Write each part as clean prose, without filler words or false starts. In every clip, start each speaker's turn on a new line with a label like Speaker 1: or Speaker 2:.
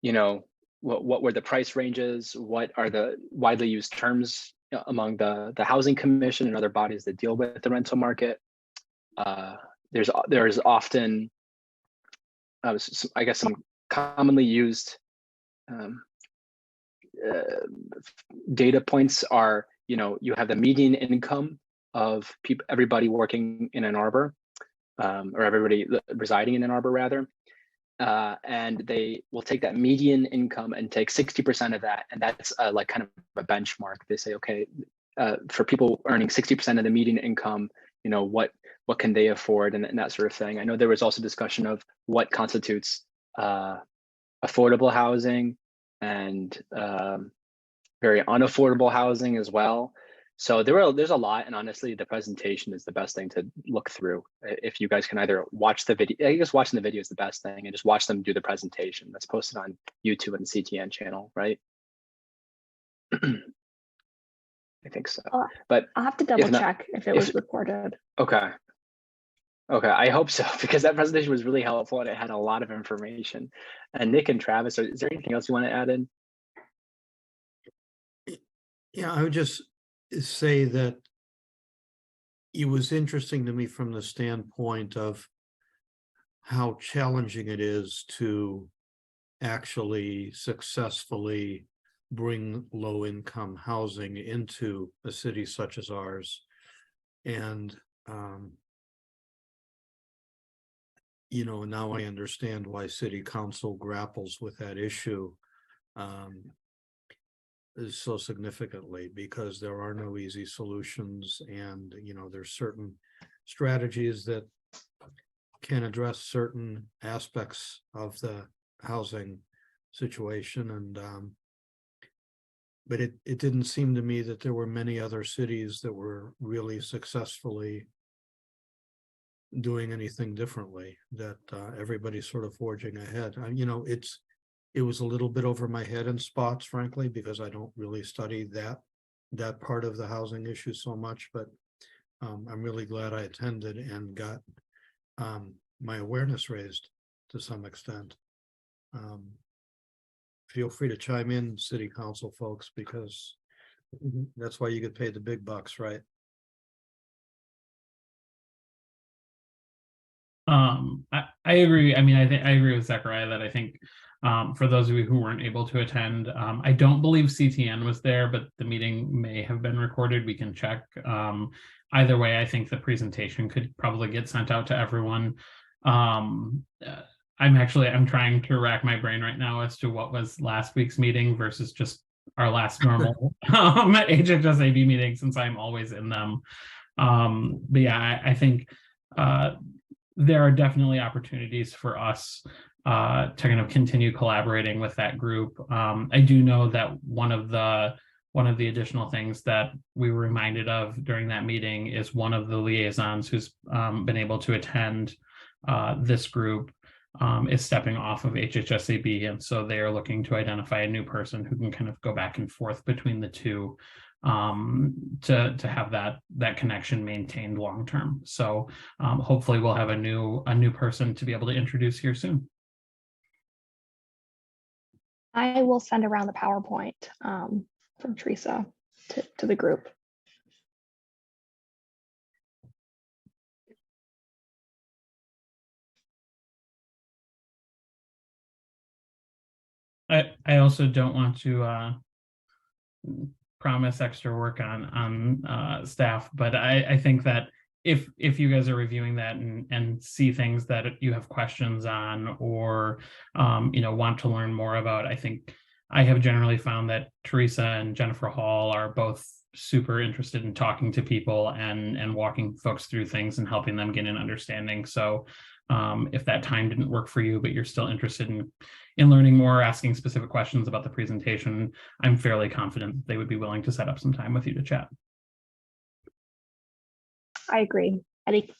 Speaker 1: You know, what were the price ranges? What are the widely used terms among the housing commission and other bodies that deal with the rental market? Uh, there's often, I guess, some commonly used um, uh, data points are, you have the median income of everybody working in Ann Arbor, or everybody residing in Ann Arbor rather. And they will take that median income and take 60% of that, and that's like kind of a benchmark. They say, okay, for people earning 60% of the median income, what can they afford, and that sort of thing. I know there was also discussion of what constitutes affordable housing and very unaffordable housing as well. So there's a lot, and honestly, the presentation is the best thing to look through. If you guys can either watch the video, I guess watching the video is the best thing, and just watch them do the presentation that's posted on YouTube and the CTN channel, right? I think so. But
Speaker 2: I'll have to double check if it was recorded.
Speaker 1: Okay. I hope so, because that presentation was really helpful and it had a lot of information. And Nick and Travis, is there anything else you want to add in?
Speaker 3: Yeah, I would just say that it was interesting to me from the standpoint of how challenging it is to actually successfully bring low-income housing into a city such as ours. And now I understand why City Council grapples with that issue so significantly, because there are no easy solutions, and there's certain strategies that can address certain aspects of the housing situation, and but it didn't seem to me that there were many other cities that were really successfully doing anything differently, that everybody's sort of forging ahead. It was a little bit over my head in spots, frankly, because I don't really study that part of the housing issue so much, but I'm really glad I attended and got my awareness raised to some extent. Feel free to chime in, City Council folks, because that's why you get paid the big bucks, right?
Speaker 4: I agree. I mean, I agree with Zechariah that I think for those of you who weren't able to attend, I don't believe CTN was there, but the meeting may have been recorded. We can check. Either way, I think the presentation could probably get sent out to everyone. I'm trying to rack my brain right now as to what was last week's meeting versus just our last normal HHSAB meeting, since I'm always in them. But yeah, I think there are definitely opportunities for us to kind of continue collaborating with that group. I do know that one of the additional things that we were reminded of during that meeting is one of the liaisons who's been able to attend this group is stepping off of HHSAB, and so they are looking to identify a new person who can kind of go back and forth between the two to have that connection maintained long term. So hopefully we'll have a new person to be able to introduce here soon.
Speaker 2: I will send around the PowerPoint from Teresa to the group.
Speaker 4: I also don't want to promise extra work on staff, but I think that if you guys are reviewing that and see things that you have questions on, or want to learn more about, I think I have generally found that Teresa and Jennifer Hall are both super interested in talking to people and walking folks through things and helping them get an understanding. So if that time didn't work for you, but you're still interested in learning more, asking specific questions about the presentation, I'm fairly confident that they would be willing to set up some time with you to chat.
Speaker 2: I agree. I think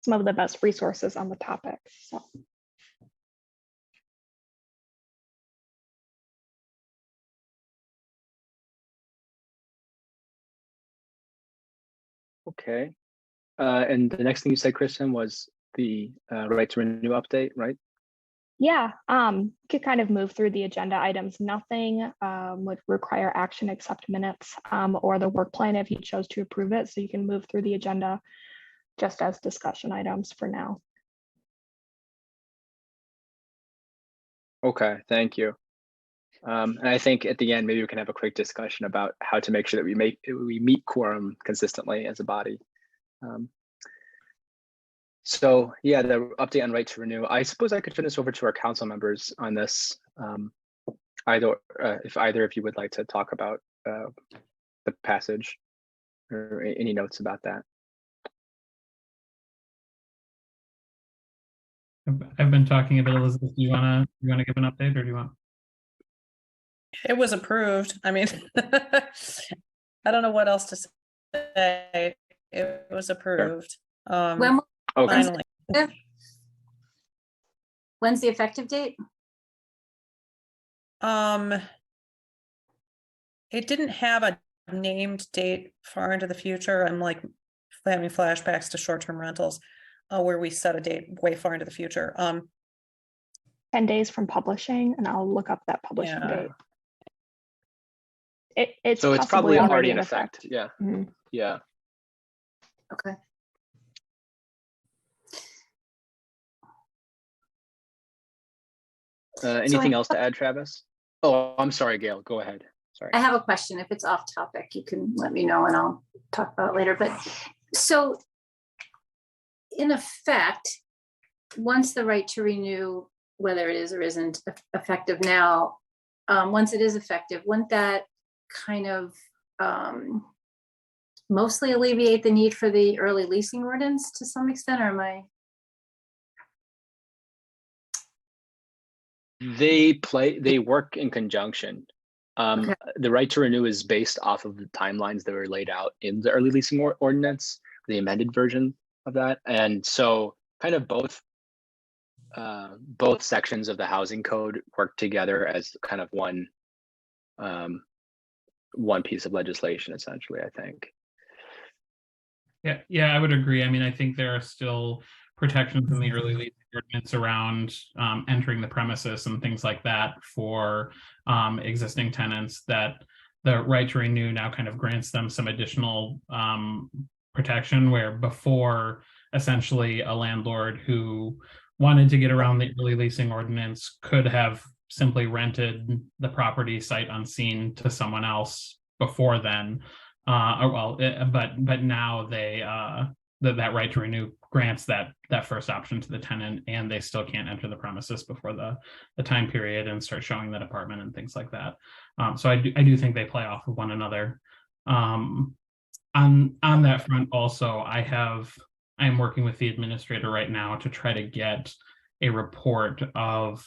Speaker 2: some of the best resources on the topic. So.
Speaker 1: Okay. And the next thing you said, Kristen, was the right to renew update, right?
Speaker 2: Yeah, could kind of move through the agenda items. Nothing would require action except minutes or the work plan if you chose to approve it. So you can move through the agenda just as discussion items for now.
Speaker 1: Okay, thank you. And I think at the end, maybe we can have a quick discussion about how to make sure that we meet quorum consistently as a body. So yeah, the update on right to renew. I suppose I could turn this over to our council members on this. If either of you would like to talk about the passage or any notes about that.
Speaker 4: I've been talking a bit, Elizabeth. Do you wanna give an update, or do you want?
Speaker 5: It was approved. I mean, I don't know what else to say. It was approved.
Speaker 6: When
Speaker 1: Okay.
Speaker 5: Finally.
Speaker 6: When's the effective date?
Speaker 5: It didn't have a named date far into the future. I'm like having flashbacks to short-term rentals, where we set a date way far into the future.
Speaker 2: 10 days from publishing, and I'll look up that publishing
Speaker 5: Yeah.
Speaker 2: date. It's
Speaker 1: So it's
Speaker 2: possibly
Speaker 1: probably already in effect. Yeah.
Speaker 2: Mhm.
Speaker 1: Yeah.
Speaker 6: Okay.
Speaker 1: Anything else to add, Travis? Oh, I'm sorry, Gail. Go ahead. Sorry.
Speaker 6: I have a question. If it's off topic, you can let me know and I'll talk about it later. But so in effect, once the right to renew, whether it is or isn't effective now, once it is effective, wouldn't that kind of mostly alleviate the need for the early leasing ordinance to some extent, or am I?
Speaker 1: They work in conjunction.
Speaker 6: Okay.
Speaker 1: The right to renew is based off of the timelines that were laid out in the early leasing ordinance, the amended version of that. And so kind of both sections of the housing code work together as kind of one piece of legislation, essentially, I think.
Speaker 4: Yeah, I would agree. I mean, I think there are still protections in the early leasing ordinance around entering the premises and things like that for existing tenants, that the right to renew now kind of grants them some additional protection, where before, essentially, a landlord who wanted to get around the early leasing ordinance could have simply rented the property sight unseen to someone else before then. But now they that right to renew grants that first option to the tenant, and they still can't enter the premises before the time period and start showing that apartment and things like that. So I do think they play off of one another. On that front, also, I'm working with the administrator right now to try to get a report of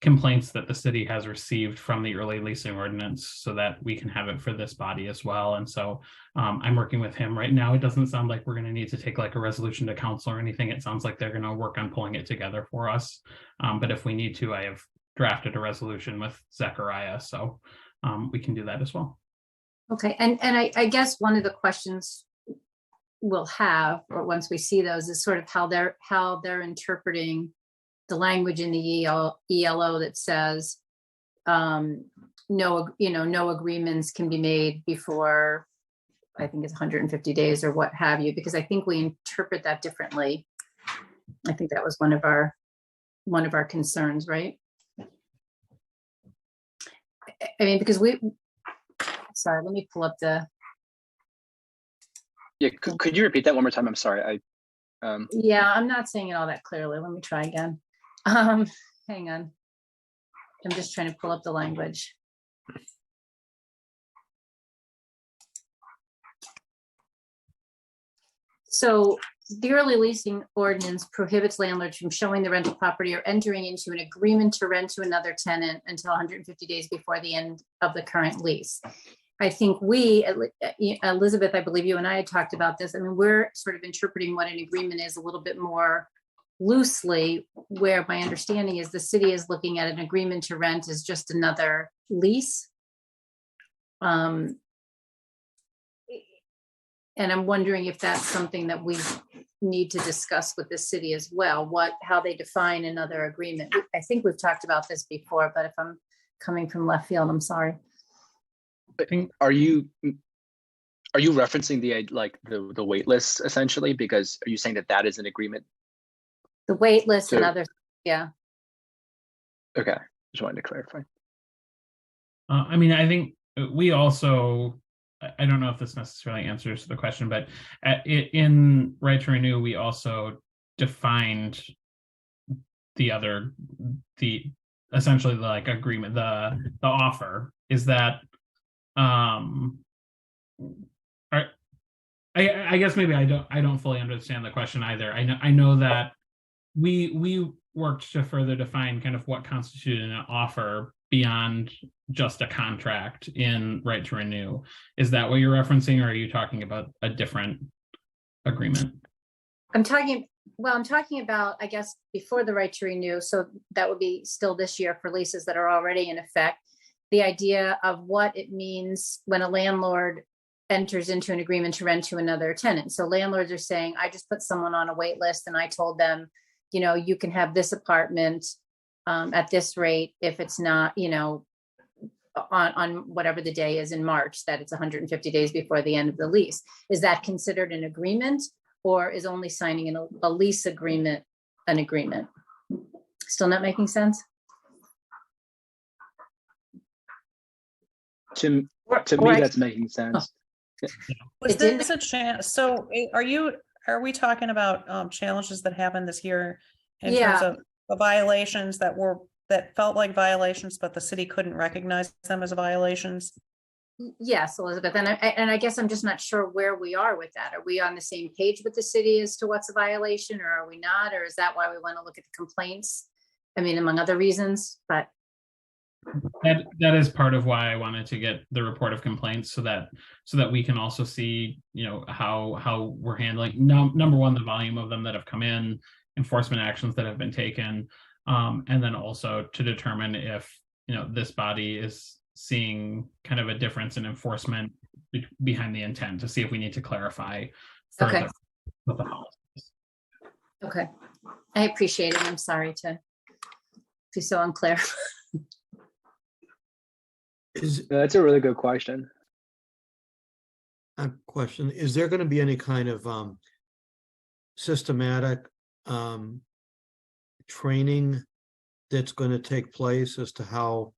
Speaker 4: complaints that the city has received from the early leasing ordinance so that we can have it for this body as well. And so I'm working with him right now. It doesn't sound like we're going to need to take like a resolution to council or anything. It sounds like they're going to work on pulling it together for us. But if we need to, I have drafted a resolution with Zechariah, so we can do that as well.
Speaker 6: Okay, and I guess one of the questions we'll have, or once we see those, is sort of how they're interpreting the language in the ELO that says no agreements can be made before, I think it's 150 days or what have you, because I think we interpret that differently. I think that was one of our concerns, right? I mean, because sorry, let me pull up the.
Speaker 1: Yeah, could you repeat that one more time? I'm sorry.
Speaker 6: Yeah, I'm not saying it all that clearly. Let me try again. Hang on. I'm just trying to pull up the language. So the early leasing ordinance prohibits landlords from showing the rental property or entering into an agreement to rent to another tenant until 150 days before the end of the current lease. I think Elizabeth, I believe you and I had talked about this. I mean, we're sort of interpreting what an agreement is a little bit more loosely, where my understanding is the city is looking at an agreement to rent as just another lease. And I'm wondering if that's something that we need to discuss with the city as well, how they define another agreement. I think we've talked about this before, but if I'm coming from left field, I'm sorry.
Speaker 1: Are you referencing the wait list essentially? Because are you saying that is an agreement?
Speaker 6: The wait list and
Speaker 1: So-
Speaker 6: others, yeah.
Speaker 1: Okay, just wanted to clarify.
Speaker 4: I mean, I think we also, I don't know if this necessarily answers the question, but in Right to Renew, we also defined essentially the like agreement, the offer is that, I guess maybe I don't fully understand the question either. I know that we worked to further define kind of what constituted an offer beyond just a contract in Right to Renew. Is that what you're referencing, or are you talking about a different agreement?
Speaker 6: I'm talking about, I guess, before the Right to Renew. So that would be still this year for leases that are already in effect. The idea of what it means when a landlord enters into an agreement to rent to another tenant. So landlords are saying, I just put someone on a wait list and I told them, you know, you can have this apartment at this rate if it's not, you know, on whatever the day is in March, that it's 150 days before the end of the lease. Is that considered an agreement, or is only signing a lease agreement an agreement? Still not making sense?
Speaker 1: To me, that's making sense.
Speaker 5: Was
Speaker 6: It didn't-
Speaker 5: this a chance? So are we talking about challenges that happened this year in terms
Speaker 6: Yeah.
Speaker 5: of the violations that felt like violations, but the city couldn't recognize them as violations?
Speaker 6: Yes, Elizabeth, and I guess I'm just not sure where we are with that. Are we on the same page with the city as to what's a violation, or are we not? Or is that why we want to look at the complaints? I mean, among other reasons, but
Speaker 4: That is part of why I wanted to get the report of complaints, so that we can also see, you know, how we're handling number one, the volume of them that have come in, enforcement actions that have been taken, and then also to determine if, you know, this body is seeing kind of a difference in enforcement behind the intent, to see if we need to clarify further
Speaker 6: Okay.
Speaker 4: what the policy.
Speaker 6: okay. I appreciate it. I'm sorry to be so unclear.
Speaker 1: That's a really good question.
Speaker 3: A question, is there going to be any kind of systematic training that's going to take place as to how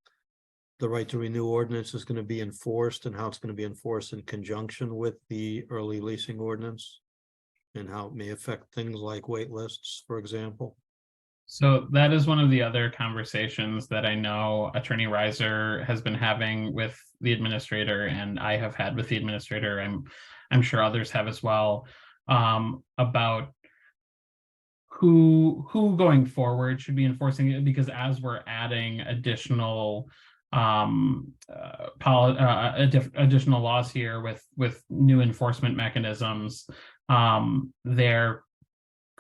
Speaker 3: the Right to Renew ordinance is going to be enforced, and how it's going to be enforced in conjunction with the early leasing ordinance, and how it may affect things like wait lists, for example?
Speaker 4: So that is one of the other conversations that I know Attorney Reiser has been having with the administrator, and I have had with the administrator. I'm sure others have as well, about who going forward should be enforcing it, because as we're adding additional additional laws here with new enforcement mechanisms, they're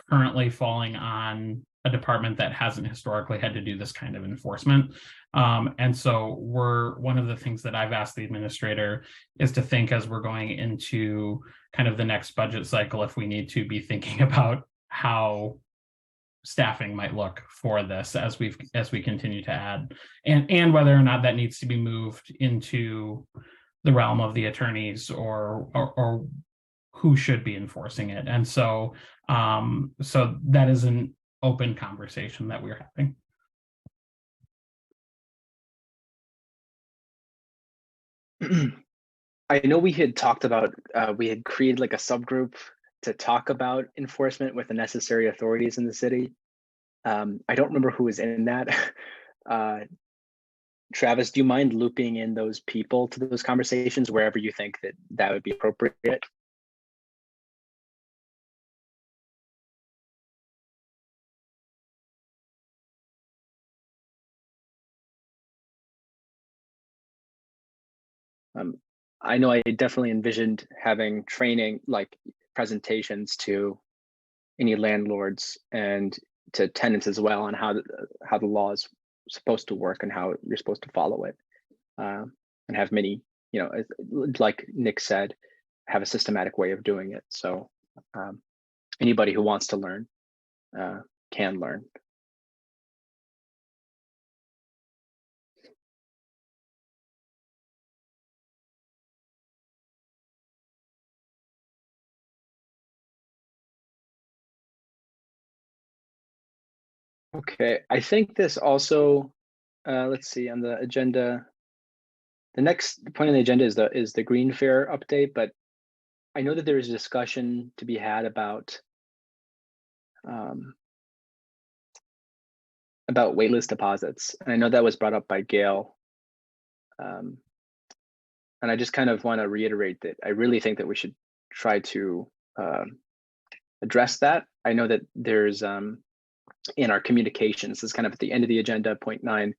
Speaker 4: currently falling on a department that hasn't historically had to do this kind of enforcement. And so one of the things that I've asked the administrator is to think, as we're going into kind of the next budget cycle, if we need to be thinking about how staffing might look for this as we continue to add, and whether or not that needs to be moved into the realm of the attorneys, or who should be enforcing it. And so that is an open conversation that we're having.
Speaker 1: I know we had talked about, we had created like a subgroup to talk about enforcement with the necessary authorities in the city. I don't remember who was in that. Travis, do you mind looping in those people to those conversations wherever you think that would be appropriate? I know I definitely envisioned having training, like presentations to any landlords and to tenants as well, on how the law is supposed to work and how you're supposed to follow it, and have many, you know, like Nick said, have a systematic way of doing it. So anybody who wants to learn can learn. Okay, I think this also, let's see, on the agenda, the next point on the agenda is the Green Fair update, but I know that there is a discussion to be had about waitlist deposits. And I know that was brought up by Gail. And I just kind of want to reiterate that I really think that we should try to address that. I know that there's in our communications, this is kind of at the end of the agenda, point 9,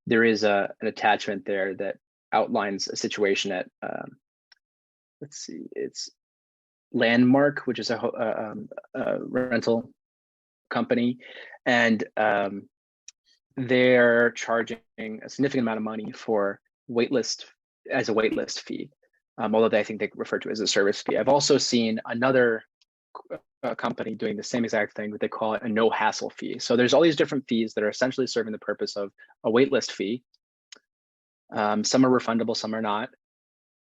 Speaker 1: there is an attachment there that outlines a situation at, let's see, it's Landmark, which is a rental company, and they're charging a significant amount of money for waitlist as a waitlist fee, although I think they refer to it as a service fee. I've also seen another company doing the same exact thing, but they call it a no hassle fee. So there's all these different fees that are essentially serving the purpose of a waitlist fee. Some are refundable, some are not.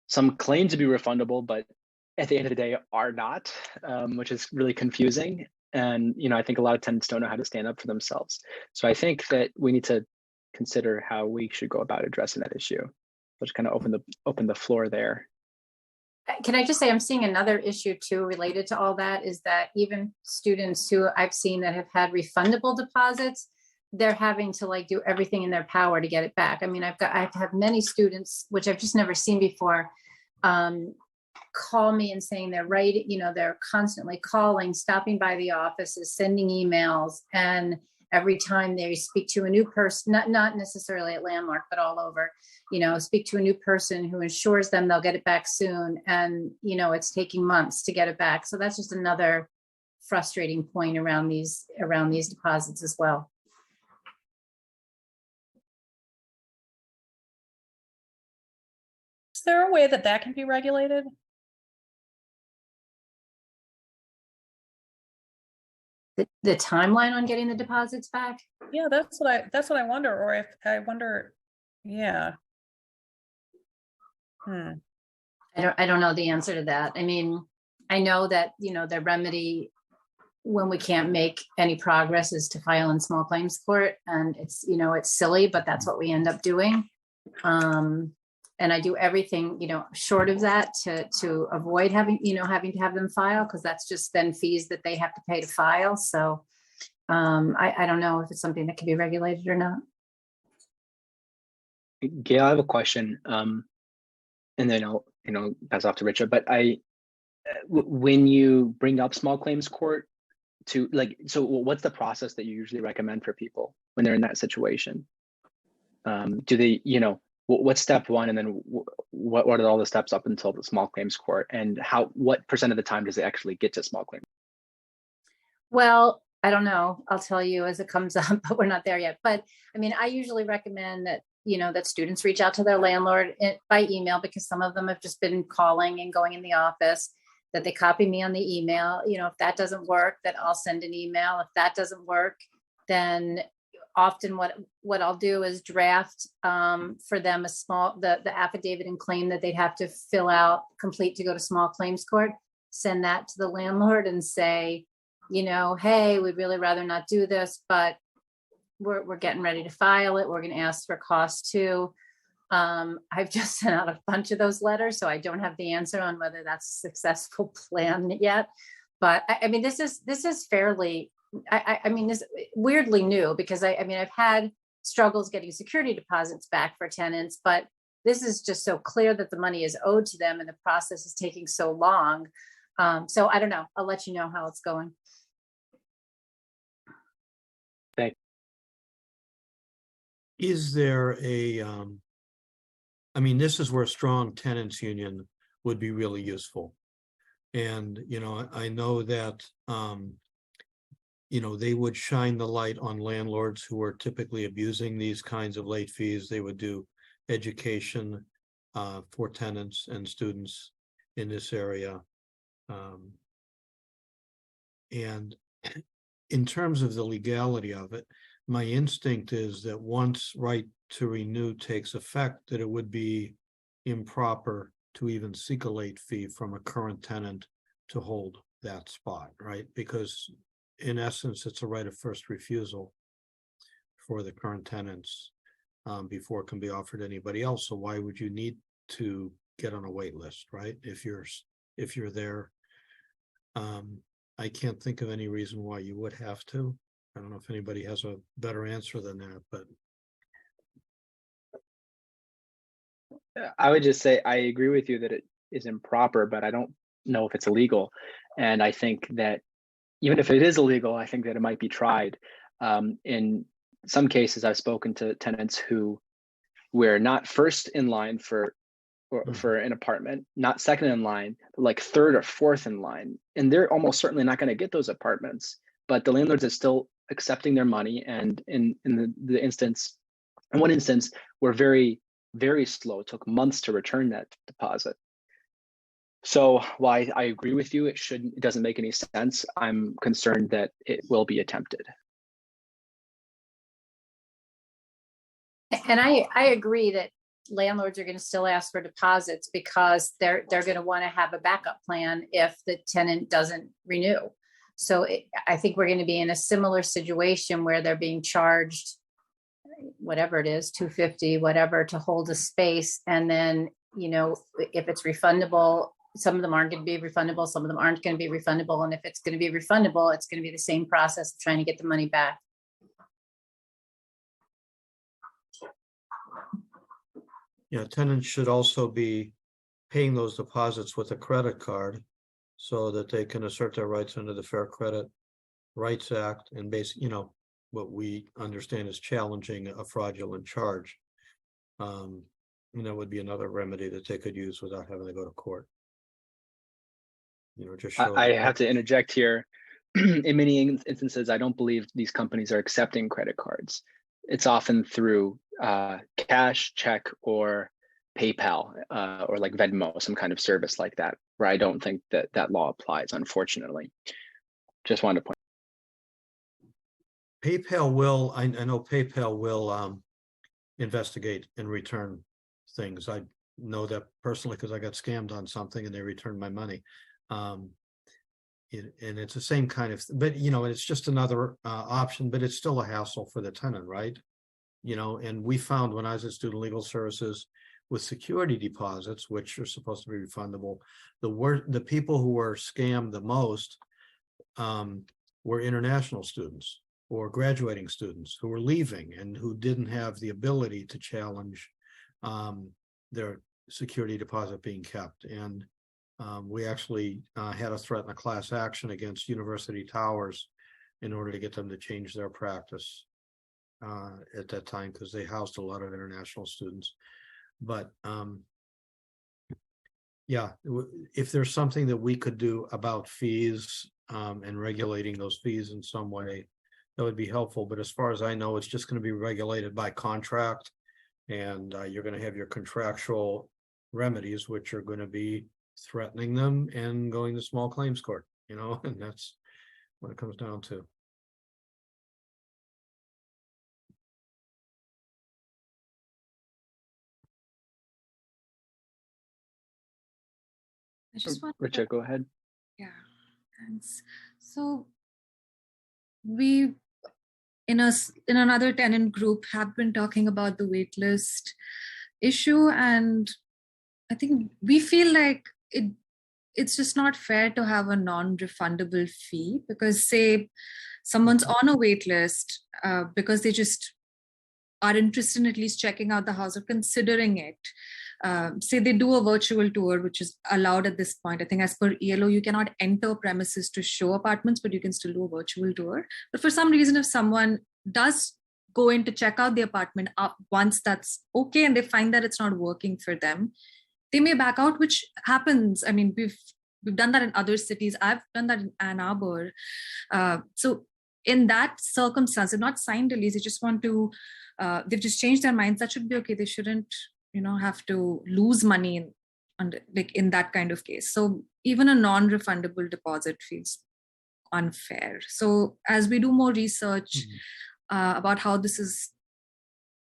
Speaker 1: Some claim to be refundable, but at the end of the day are not, which is really confusing. And I think a lot of tenants don't know how to stand up for themselves. So I think that we need to consider how we should go about addressing that issue. I'll just kind of open the floor there.
Speaker 6: Can I just say, I'm seeing another issue too related to all that, is that even students who I've seen that have had refundable deposits, they're having to do everything in their power to get it back. I mean, I've had many students, which I've just never seen before, call me and saying they're they're constantly calling, stopping by the offices, sending emails, and every time they speak to a new person, not necessarily at Landmark, but all over, speak to a new person who assures them they'll get it back soon. And, it's taking months to get it back. So that's just another frustrating point around these deposits as well.
Speaker 5: Is there a way that can be regulated?
Speaker 6: The timeline on getting the deposits back?
Speaker 5: Yeah, that's what I wonder. Or if I wonder, yeah.
Speaker 6: I don't know the answer to that. I mean, I know that, the remedy when we can't make any progress is to file in small claims court, and it's, it's silly, but that's what we end up doing. And I do everything, short of that to avoid having to have them file, because that's just then fees that they have to pay to file. So I don't know if it's something that can be regulated or not.
Speaker 1: Gail, I have a question, and then I'll pass off to Richard. But when you bring up small claims court, so what's the process that you usually recommend for people when they're in that situation? Do they, what's step one, and then what are all the steps up until the small claims court, and what % of the time does it actually get to small claims?
Speaker 6: Well, I don't know. I'll tell you as it comes up, but we're not there yet. But I mean, I usually recommend that, that students reach out to their landlord by email, because some of them have just been calling and going in the office, that they copy me on the email. If that doesn't work, then I'll send an email. If that doesn't work, then often what I'll do is draft for them the affidavit and claim that they'd have to fill out, complete to go to small claims court, send that to the landlord and say, hey, we'd really rather not do this, but we're getting ready to file it. We're going to ask for costs too. I've just sent out a bunch of those letters, so I don't have the answer on whether that's a successful plan yet. But I mean, this is fairly, I mean, this weirdly new, because I mean, I've had struggles getting security deposits back for tenants, but this is just so clear that the money is owed to them and the process is taking so long. So I don't know. I'll let you know how it's going.
Speaker 1: Thanks.
Speaker 3: Is there I mean, this is where a strong tenants union would be really useful. And, I know that, they would shine the light on landlords who are typically abusing these kinds of late fees. They would do education for tenants and students in this area. And in terms of the legality of it, my instinct is that once right to renew takes effect, that it would be improper to even seek a late fee from a current tenant to hold that spot, right? Because in essence, it's a right of first refusal for the current tenants before it can be offered to anybody else. So why would you need to get on a wait list, right? If you're there, I can't think of any reason why you would have to. I don't know if anybody has a better answer than that, but
Speaker 1: I would just say I agree with you that it is improper, but I don't know if it's illegal. And I think that even if it is illegal, I think that it might be tried. In some cases, I've spoken to tenants who were not first in line for an apartment, not second in line, but like third or fourth in line. And they're almost certainly not going to get those apartments, but the landlords are still accepting their money. And in one instance, were very, very slow. It took months to return that deposit. So while I agree with you, it doesn't make any sense. I'm concerned that it will be attempted.
Speaker 6: And I agree that landlords are going to still ask for deposits because they're going to want to have a backup plan if the tenant doesn't renew. So I think we're going to be in a similar situation where they're being charged whatever it is, $250, whatever, to hold a space. And then, if it's refundable, some of them aren't going to be refundable. Some of them aren't going to be refundable. And if it's going to be refundable, it's going to be the same process of trying to get the money back.
Speaker 3: yeah, tenants should also be paying those deposits with a credit card so that they can assert their rights under the Fair Credit Rights Act and basically, what we understand is challenging a fraudulent charge. And that would be another remedy that they could use without having to go to court. Just show
Speaker 1: I have to interject here. In many instances, I don't believe these companies are accepting credit cards. It's often through cash, check, or PayPal, or like Venmo, some kind of service like that, where I don't think that law applies, unfortunately. Just wanted to point.
Speaker 3: PayPal will, I know PayPal will investigate and return things. I know that personally because I got scammed on something and they returned my money. And it's the same kind of, but it's just another option, but it's still a hassle for the tenant, right? And we found when I was at Student Legal Services with security deposits, which are supposed to be refundable, the people who were scammed the most were international students or graduating students who were leaving and who didn't have the ability to challenge their security deposit being kept. And we actually had a threat in a class action against University Towers in order to get them to change their practice at that time because they housed a lot of international students. But yeah, if there's something that we could do about fees and regulating those fees in some way, that would be helpful. But as far as I know, it's just going to be regulated by contract, and you're going to have your contractual remedies, which are going to be threatening them and going to small claims court, and that's what it comes down to.
Speaker 7: I just want
Speaker 1: Richard, go ahead.
Speaker 7: Yeah, thanks. So we in another tenant group have been talking about the waitlist issue, and I think we feel like it's just not fair to have a non-refundable fee because say someone's on a wait list because they just are interested in at least checking out the house or considering it. Say they do a virtual tour, which is allowed at this point. I think as per ELO, you cannot enter premises to show apartments, but you can still do a virtual tour. But for some reason, if someone does go in to check out the apartment once that's okay, and they find that it's not working for them, they may back out, which happens. I mean, we've done that in other cities. I've done that in Ann Arbor. So in that circumstance, they've not signed a lease. They just want to, they've just changed their minds. That should be okay. They shouldn't, have to lose money in that kind of case. So even a non-refundable deposit feels unfair. So as we do more research about how this is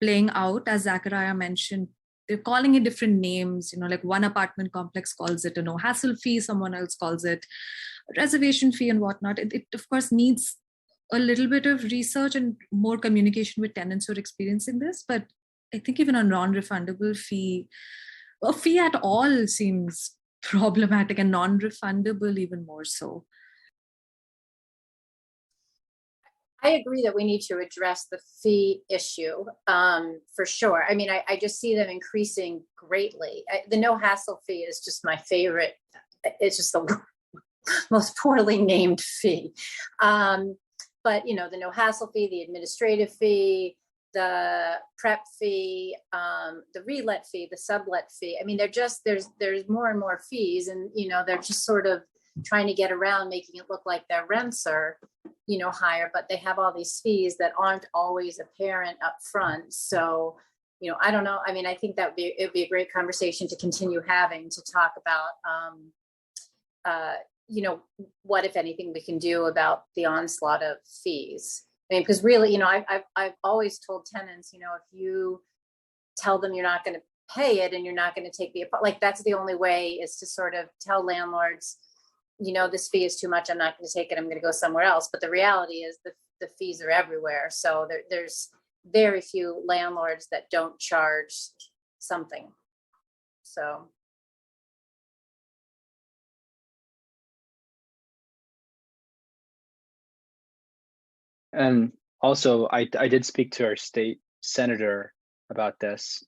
Speaker 7: playing out, as Zachariah mentioned, they're calling it different names, like one apartment complex calls it a no hassle fee, someone else calls it a reservation fee and whatnot. It of course needs a little bit of research and more communication with tenants who are experiencing this. But I think even a non-refundable fee, a fee at all, seems problematic, and non-refundable even more so.
Speaker 6: I agree that we need to address the fee issue for sure. I mean, I just see them increasing greatly. The no hassle fee is just my favorite. It's just the most poorly named fee. But the no hassle fee, the administrative fee, the prep fee, the relet fee, the sublet fee. I mean, there's more and more fees, and they're just sort of trying to get around making it look like their rents are higher, but they have all these fees that aren't always apparent up front. So I don't know. I mean, I think it'd be a great conversation to continue having, to talk about what, if anything, we can do about the onslaught of fees. I mean, because really, I've always told tenants, if you tell them you're not going to pay it and you're not going to take that's the only way, is to sort of tell landlords, this fee is too much, I'm not going to take it, I'm going to go somewhere else. But the reality is the fees are everywhere. So there's very few landlords that don't charge something. So.
Speaker 1: And also, I did speak to our state senator about this,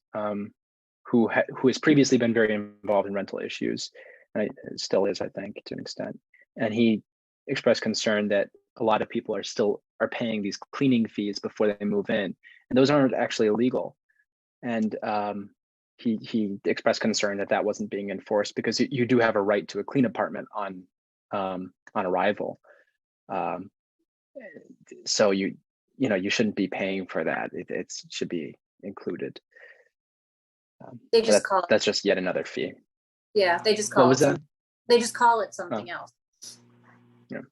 Speaker 1: who has previously been very involved in rental issues, and still is, I think, to an extent. And he expressed concern that a lot of people are paying these cleaning fees before they move in, and those aren't actually illegal. And he expressed concern that wasn't being enforced, because you do have a right to a clean apartment on arrival. So you shouldn't be paying for that. It should be included.
Speaker 6: They just call it.
Speaker 1: That's just yet another fee.
Speaker 6: Yeah, they just call
Speaker 1: What was
Speaker 6: it.
Speaker 1: that?
Speaker 6: They just call it something else.
Speaker 1: Yeah.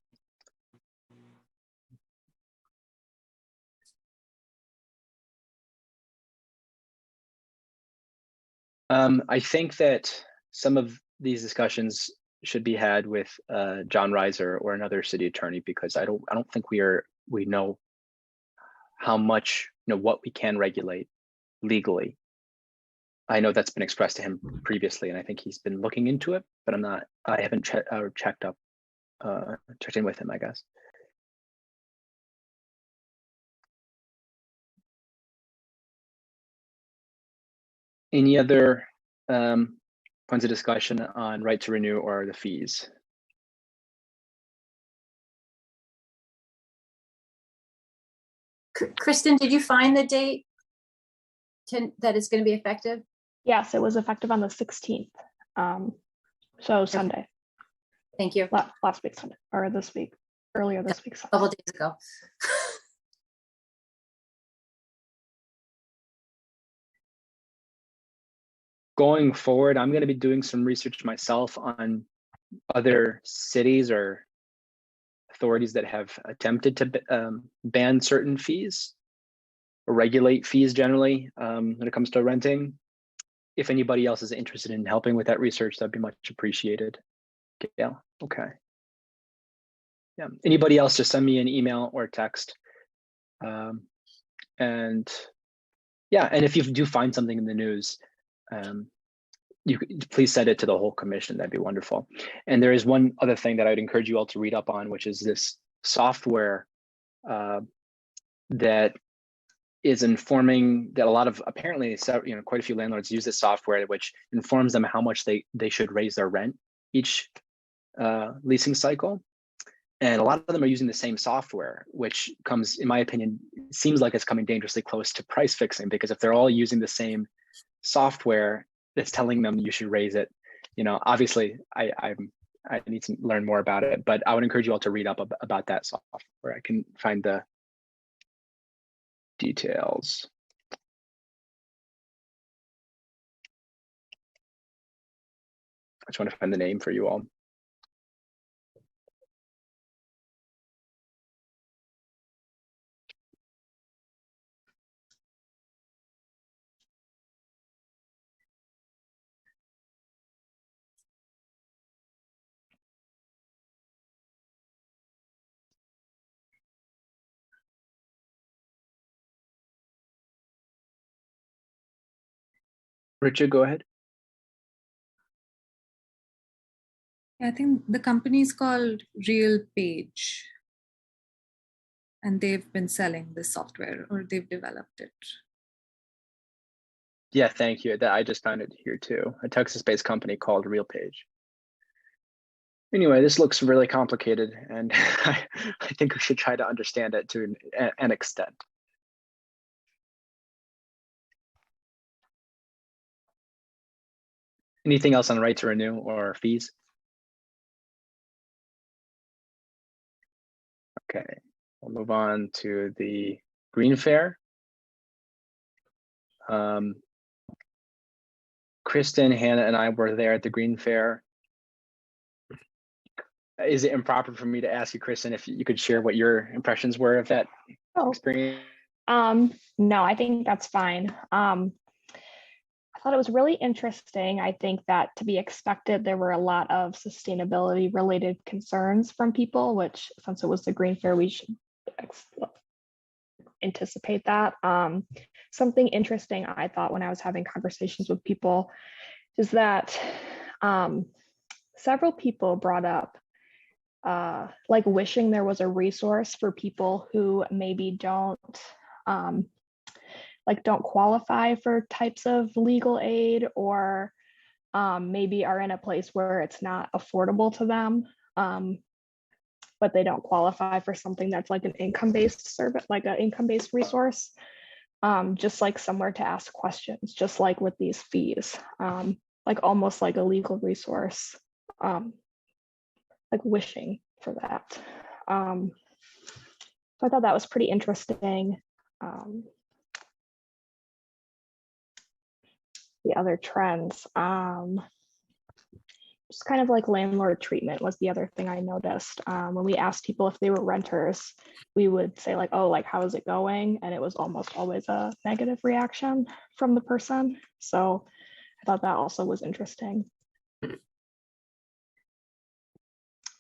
Speaker 1: I think that some of these discussions should be had with John Reiser or another city attorney, because I don't think we know how much, what we can regulate legally. I know that's been expressed to him previously, and I think he's been looking into it, but I haven't checked in with him, I guess. Any other points of discussion on right to renew or the fees?
Speaker 6: Kristen, did you find the date that it's going to be effective?
Speaker 2: Yes, it was effective on the 16th. So Sunday.
Speaker 6: Thank you.
Speaker 2: Last week Sunday, or this week, earlier this week.
Speaker 6: A couple days ago.
Speaker 1: Going forward, I'm going to be doing some research myself on other cities or authorities that have attempted to ban certain fees or regulate fees generally when it comes to renting. If anybody else is interested in helping with that research, that'd be much appreciated. Gail, okay. Yeah, anybody else, just send me an email or text. And yeah, and if you do find something in the news, you please send it to the whole commission. That'd be wonderful. And there is one other thing that I'd encourage you all to read up on, which is this software that is informing that apparently quite a few landlords use this software, which informs them how much they should raise their rent each leasing cycle. And a lot of them are using the same software, which comes, in my opinion, seems like it's coming dangerously close to price fixing, because if they're all using the same software that's telling them you should raise it, obviously I need to learn more about it, but I would encourage you all to read up about that software. I can find the details. I just want to find the name for you all. Richard, go ahead.
Speaker 7: I think the company is called Real Page, and they've been selling this software, or they've developed it.
Speaker 1: Yeah, thank you. That I just found it here too. A Texas-based company called RealPage. Anyway, this looks really complicated, and I think we should try to understand it to an extent. Anything else on right to renew or fees? Okay, we'll move on to the Green Fair. Kristen, Hannah, and I were there at the Green Fair. Is it improper for me to ask you, Kristen, if you could share what your impressions were of that experience?
Speaker 2: No, I think that's fine. I thought it was really interesting. I think that, to be expected, there were a lot of sustainability related concerns from people, which, since it was the Green Fair, we should anticipate that. Something interesting I thought when I was having conversations with people is that several people brought up like wishing there was a resource for people who maybe don't qualify for types of legal aid, or maybe are in a place where it's not affordable to them, but they don't qualify for something that's like an income-based service, like an income-based resource, just like somewhere to ask questions, just like with these fees, like almost like a legal resource, like wishing for that. So I thought that was pretty interesting. The other trends, just kind of like landlord treatment was the other thing I noticed. When we asked people if they were renters, we would say like, oh, like, how is it going? And it was almost always a negative reaction from the person. So I thought that also was interesting. What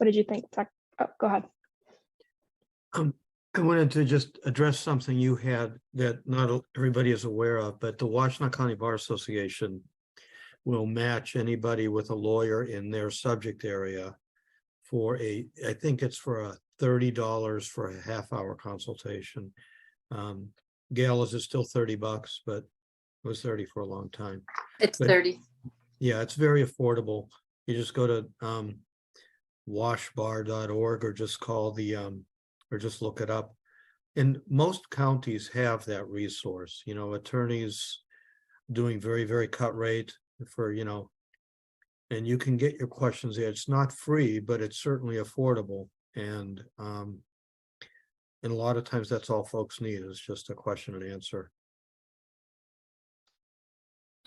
Speaker 2: did you think, Zach? Oh, go ahead.
Speaker 3: I wanted to just address something you had that not everybody is aware of, but the Washtenaw County Bar Association will match anybody with a lawyer in their subject area for I think it's for $30 for a half-hour consultation. Gail, is it still $30? But it was 30 for a long time.
Speaker 6: It's 30.
Speaker 3: Yeah, it's very affordable. You just go to washbar.org or just call the or just look it up. And most counties have that resource, you know, attorneys doing very, very cut rate for, you know, and you can get your questions there. It's not free, but it's certainly affordable. And a lot of times that's all folks need is just a question and answer.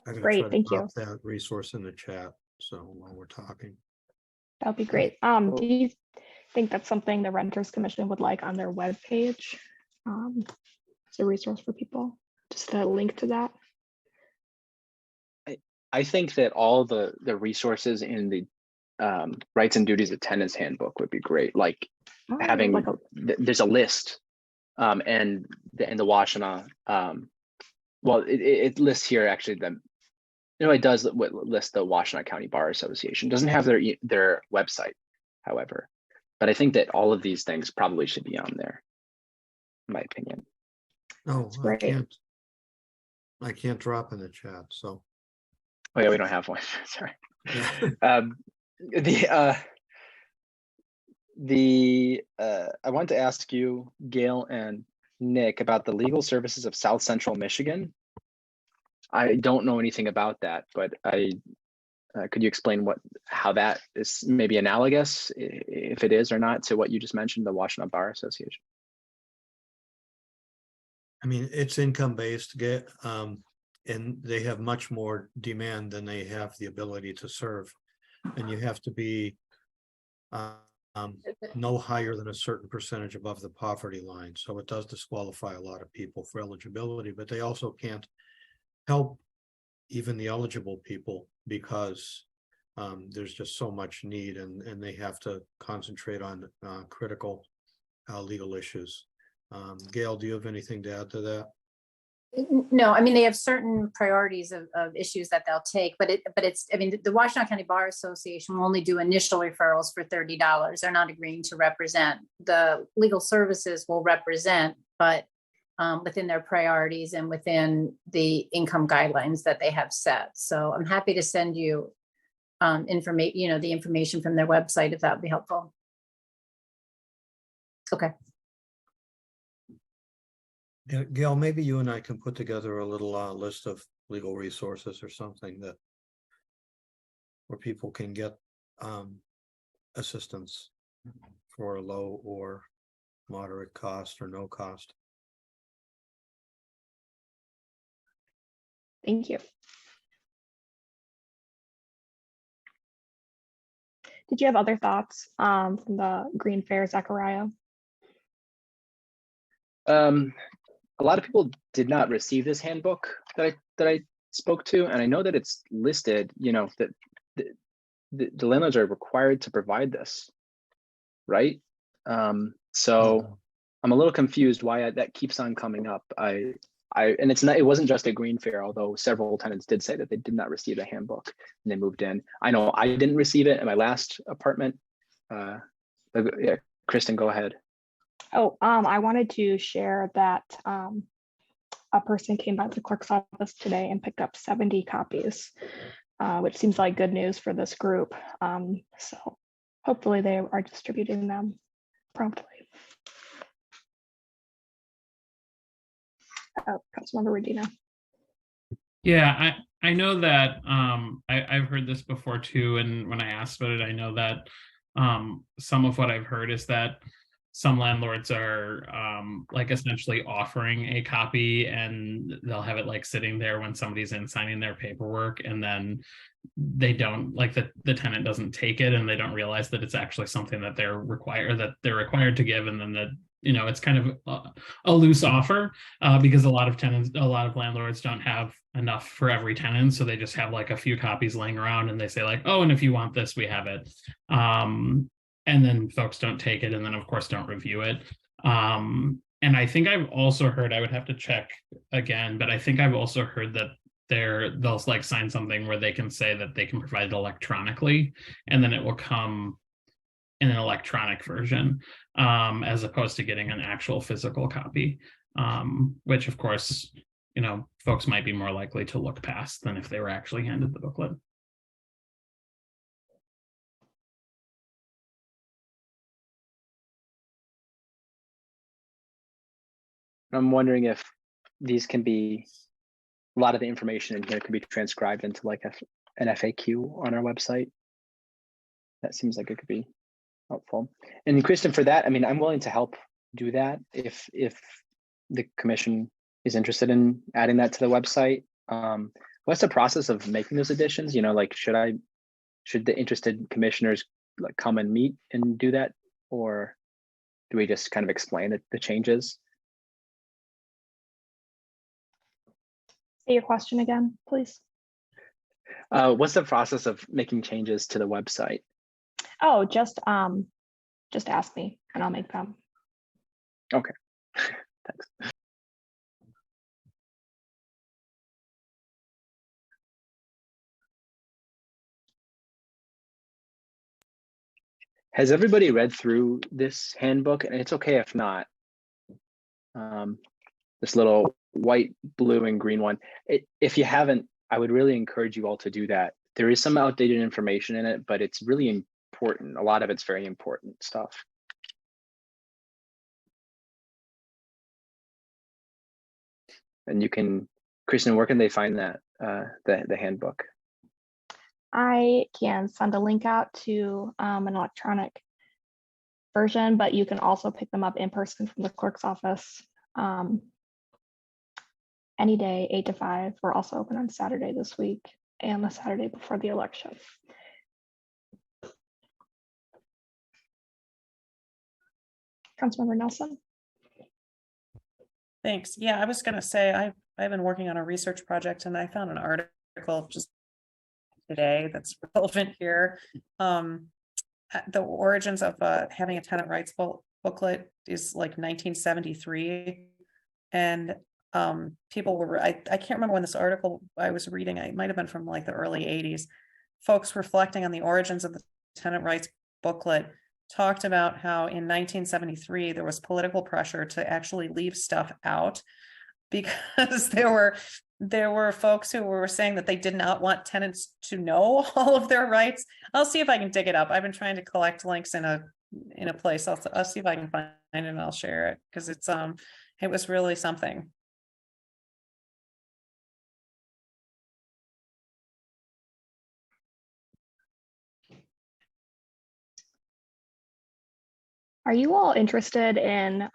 Speaker 3: I'm going to try to drop that resource in the chat. So while we're talking.
Speaker 2: That'd be great. Do you think that's something the Renters Commission would like on their webpage? As a resource for people, just a link to that?
Speaker 1: I think that all the resources in the rights and duties of tenants handbook would be great. Like having like there's a list, and in the Washtenaw, well, it lists here actually it does list the Washtenaw County Bar Association. It doesn't have their website, however, but I think that all of these things probably should be on there, in my opinion.
Speaker 3: No, I can't drop in the chat. So.
Speaker 1: Oh yeah, we don't have one. Sorry.
Speaker 3: Yeah.
Speaker 1: I want to ask you, Gail and Nick, about the legal services of South Central Michigan. I don't know anything about that, but could you explain how that is maybe analogous, if it is or not, to what you just mentioned, the Washtenaw Bar Association?
Speaker 3: I mean, it's income-based, and they have much more demand than they have the ability to serve. And you have to be no higher than a certain percentage above the poverty line. So it does disqualify a lot of people for eligibility, but they also can't help even the eligible people because there's just so much need, and they have to concentrate on critical legal issues. Gail, do you have anything to add to that?
Speaker 6: No, I mean, they have certain priorities of issues that they'll take, but it's, I mean, the Washington County Bar Association will only do initial referrals for $30. They're not agreeing to represent. The legal services will represent, but within their priorities and within the income guidelines that they have set. So I'm happy to send you information, the information from their website, if that would be helpful. Okay.
Speaker 3: Yeah, Gail, maybe you and I can put together a little list of legal resources or something that where people can get assistance for a low or moderate cost or no cost.
Speaker 2: Thank you. Did you have other thoughts from the Green Fair, Zachariah?
Speaker 1: A lot of people did not receive this handbook that I spoke to, and I know that it's listed, that the landlords are required to provide this, right? So I'm a little confused why that keeps on coming up. And it wasn't just a Green Fair, although several tenants did say that they did not receive the handbook and they moved in. I know I didn't receive it in my last apartment. Yeah, Kristen, go ahead.
Speaker 2: Oh, I wanted to share that a person came by the clerk's office today and picked up 70 copies, which seems like good news for this group. So hopefully they are distributing them promptly. Councilmember Regina.
Speaker 4: Yeah, I know that I've heard this before too, and when I asked about it, I know that some of what I've heard is that some landlords are like essentially offering a copy, and they'll have it like sitting there when somebody's in signing their paperwork, and then they don't, like, the tenant doesn't take it, and they don't realize that it's actually something that they're required to give, and then it's kind of a loose offer because a lot of landlords don't have enough for every tenant, so they just have like a few copies laying around, and they say like, oh, and if you want this, we have it. And then folks don't take it, and then of course don't review it. And I think I've also heard, I would have to check again, but I think I've also heard that they'll like sign something where they can say that they can provide it electronically, and then it will come in an electronic version, as opposed to getting an actual physical copy, which of course, folks might be more likely to look past than if they were actually handed the booklet.
Speaker 1: I'm wondering if these can be, a lot of the information in here can be transcribed into like an FAQ on our website. That seems like it could be helpful. And Kristen, for that, I mean, I'm willing to help do that if the commission is interested in adding that to the website. What's the process of making those additions? Like, should the interested commissioners like come and meet and do that, or do we just kind of explain the changes?
Speaker 2: Say your question again, please.
Speaker 1: What's the process of making changes to the website?
Speaker 2: Oh, just ask me and I'll make them.
Speaker 1: Okay, thanks. Has everybody read through this handbook? And it's okay if not. This little white, blue, and green one. If you haven't, I would really encourage you all to do that. There is some outdated information in it, but it's really important. A lot of it's very important stuff. And you can, Kristen, where can they find that, the handbook?
Speaker 2: I can send a link out to an electronic version, but you can also pick them up in person from the clerk's office any day, 8 to 5. We're also open on Saturday this week and the Saturday before the election. Councilmember Nelson.
Speaker 5: Thanks. Yeah, I was going to say, I've been working on a research project, and I found an article just today that's relevant here. The origins of having a tenant rights booklet is like 1973, and people were, I can't remember when this article I was reading, it might have been from like the early 80s. Folks reflecting on the origins of the tenant rights booklet talked about how in 1973 there was political pressure to actually leave stuff out because there were folks who were saying that they did not want tenants to know all of their rights. I'll see if I can dig it up. I've been trying to collect links in a place. I'll see if I can find it and I'll share it because it was really something.
Speaker 2: Are you all interested in,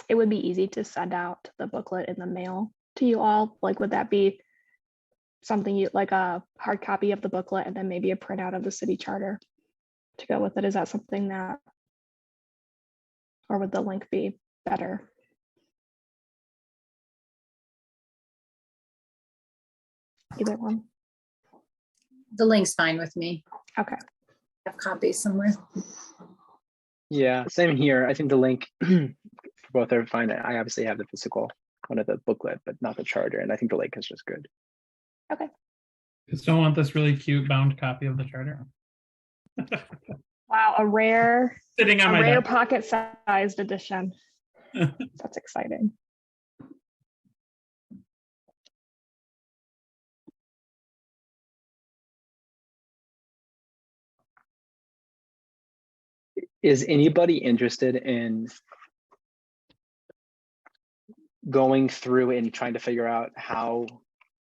Speaker 2: it would be easy to send out the booklet in the mail to you all? Like, would that be something you, like a hard copy of the booklet and then maybe a printout of the city charter to go with it? Is that something that, or would the link be better? Either one.
Speaker 6: The link's fine with me.
Speaker 2: Okay.
Speaker 6: I have copies somewhere.
Speaker 1: Yeah, same here. I think the link for both are fine. I obviously have the physical one of the booklet, but not the charter. And I think the link is just good.
Speaker 2: Okay.
Speaker 4: Just don't want this really cute bound copy of the charter.
Speaker 2: Wow, a rare
Speaker 4: Sitting on my desk.
Speaker 2: pocket-sized edition. That's exciting.
Speaker 1: Is anybody interested in going through and trying to figure out how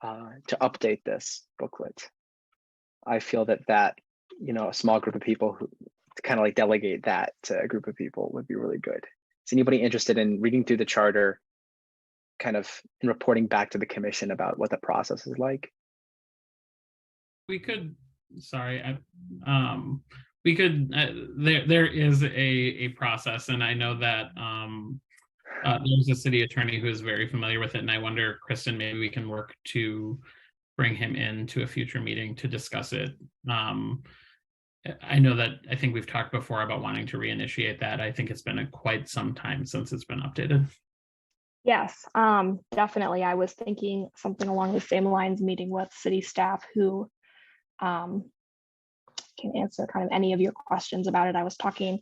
Speaker 1: to update this booklet? I feel that a small group of people who kind of like delegate that to a group of people would be really good. Is anybody interested in reading through the charter, kind of and reporting back to the commission about what the process is like?
Speaker 4: We could, we could, there is a process, and I know that there's a city attorney who is very familiar with it, and I wonder, Kristen, maybe we can work to bring him into a future meeting to discuss it. I know that I think we've talked before about wanting to reinitiate that. I think it's been quite some time since it's been updated.
Speaker 2: Yes, definitely. I was thinking something along the same lines, meeting with city staff who can answer kind of any of your questions about it. I was talking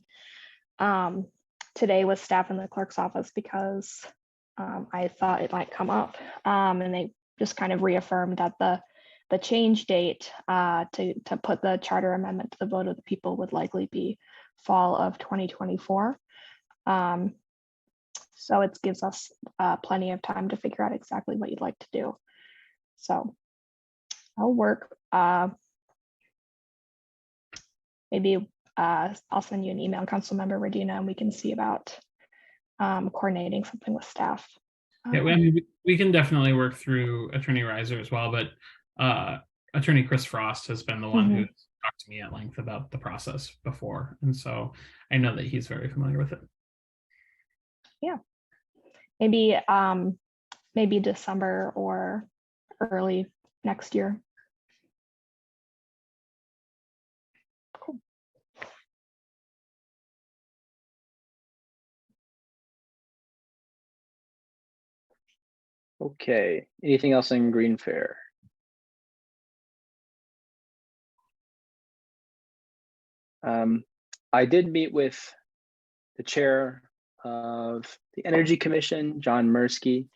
Speaker 2: today with staff in the clerk's office because I thought it might come up, and they just kind of reaffirmed that the change date to put the charter amendment to the vote of the people would likely be fall of 2024. So it gives us plenty of time to figure out exactly what you'd like to do. So I'll work. Maybe I'll send you an email, Councilmember Regina, and we can see about coordinating something with staff.
Speaker 4: Yeah, we can definitely work through Attorney Reiser as well, but Attorney Chris Frost has been the one who's talked to me at length about the process before, and so I know that he's very familiar with it.
Speaker 2: Yeah, maybe December or early next year. Cool.
Speaker 1: Okay, anything else in Green Fair? I did meet with the chair of the Energy Commission, John Mirsky,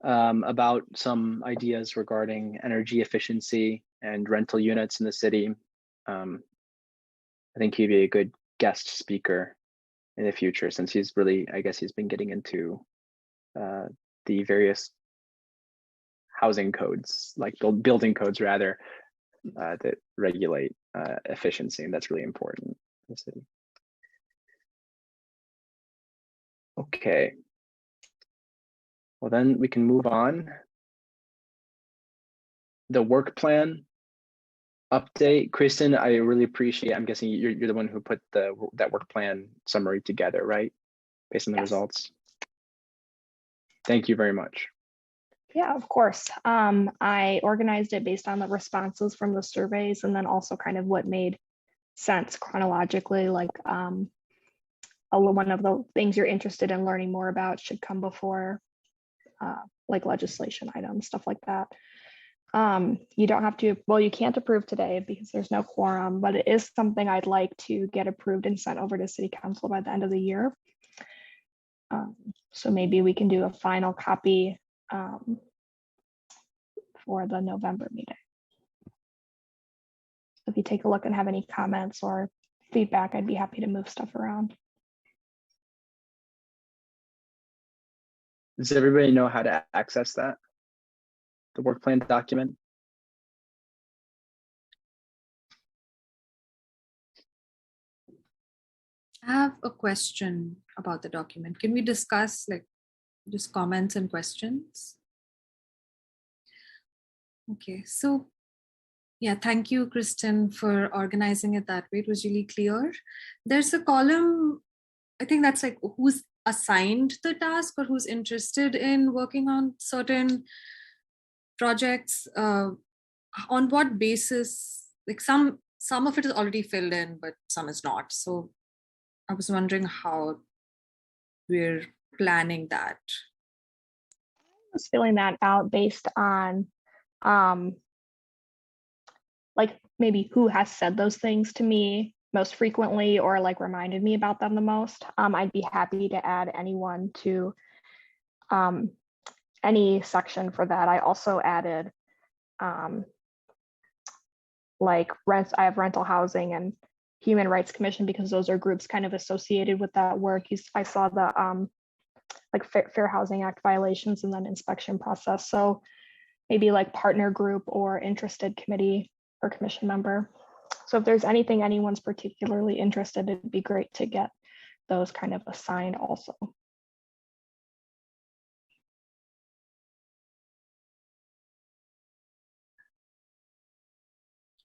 Speaker 1: about some ideas regarding energy efficiency and rental units in the city. I think he'd be a good guest speaker in the future, since he's really, I guess he's been getting into the various housing codes, like building codes rather, that regulate efficiency, and that's really important in the city. Okay. Well, then we can move on. The work plan update, Kristen, I really appreciate. I'm guessing you're the one who put that work plan summary together, right? Based on the results. Thank you very much.
Speaker 2: Yeah, of course. I organized it based on the responses from the surveys, and then also kind of what made sense chronologically, like one of the things you're interested in learning more about should come before like legislation items, stuff like that. You don't have to, well, you can't approve today because there's no quorum, but it is something I'd like to get approved and sent over to City Council by the end of the year. So maybe we can do a final copy for the November meeting. If you take a look and have any comments or feedback, I'd be happy to move stuff around.
Speaker 1: Does everybody know how to access that? The work plan document?
Speaker 7: I have a question about the document. Can we discuss like just comments and questions? Okay, so yeah, thank you, Kristen, for organizing it that way. It was really clear. There's a column, I think that's like who's assigned the task or who's interested in working on certain projects. On what basis? Like some of it is already filled in, but some is not. So I was wondering how we're planning that.
Speaker 2: I was filling that out based on like maybe who has said those things to me most frequently or like reminded me about them the most. I'd be happy to add anyone to any section for that. I also added like rents. I have rental housing and Human Rights Commission because those are groups kind of associated with that work. I saw the like Fair Housing Act violations and then inspection process. So maybe like partner group or interested committee or commission member. So if there's anything anyone's particularly interested, it'd be great to get those kind of assigned also.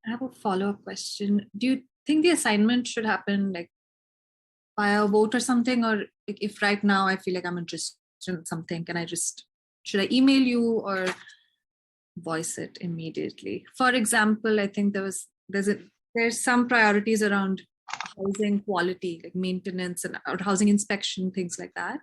Speaker 7: I have a follow-up question. Do you think the assignment should happen like via a vote or something? Or like if right now I feel like I'm interested in something, should I email you or voice it immediately? For example, I think there's some priorities around housing quality, like maintenance and or housing inspection, things like that.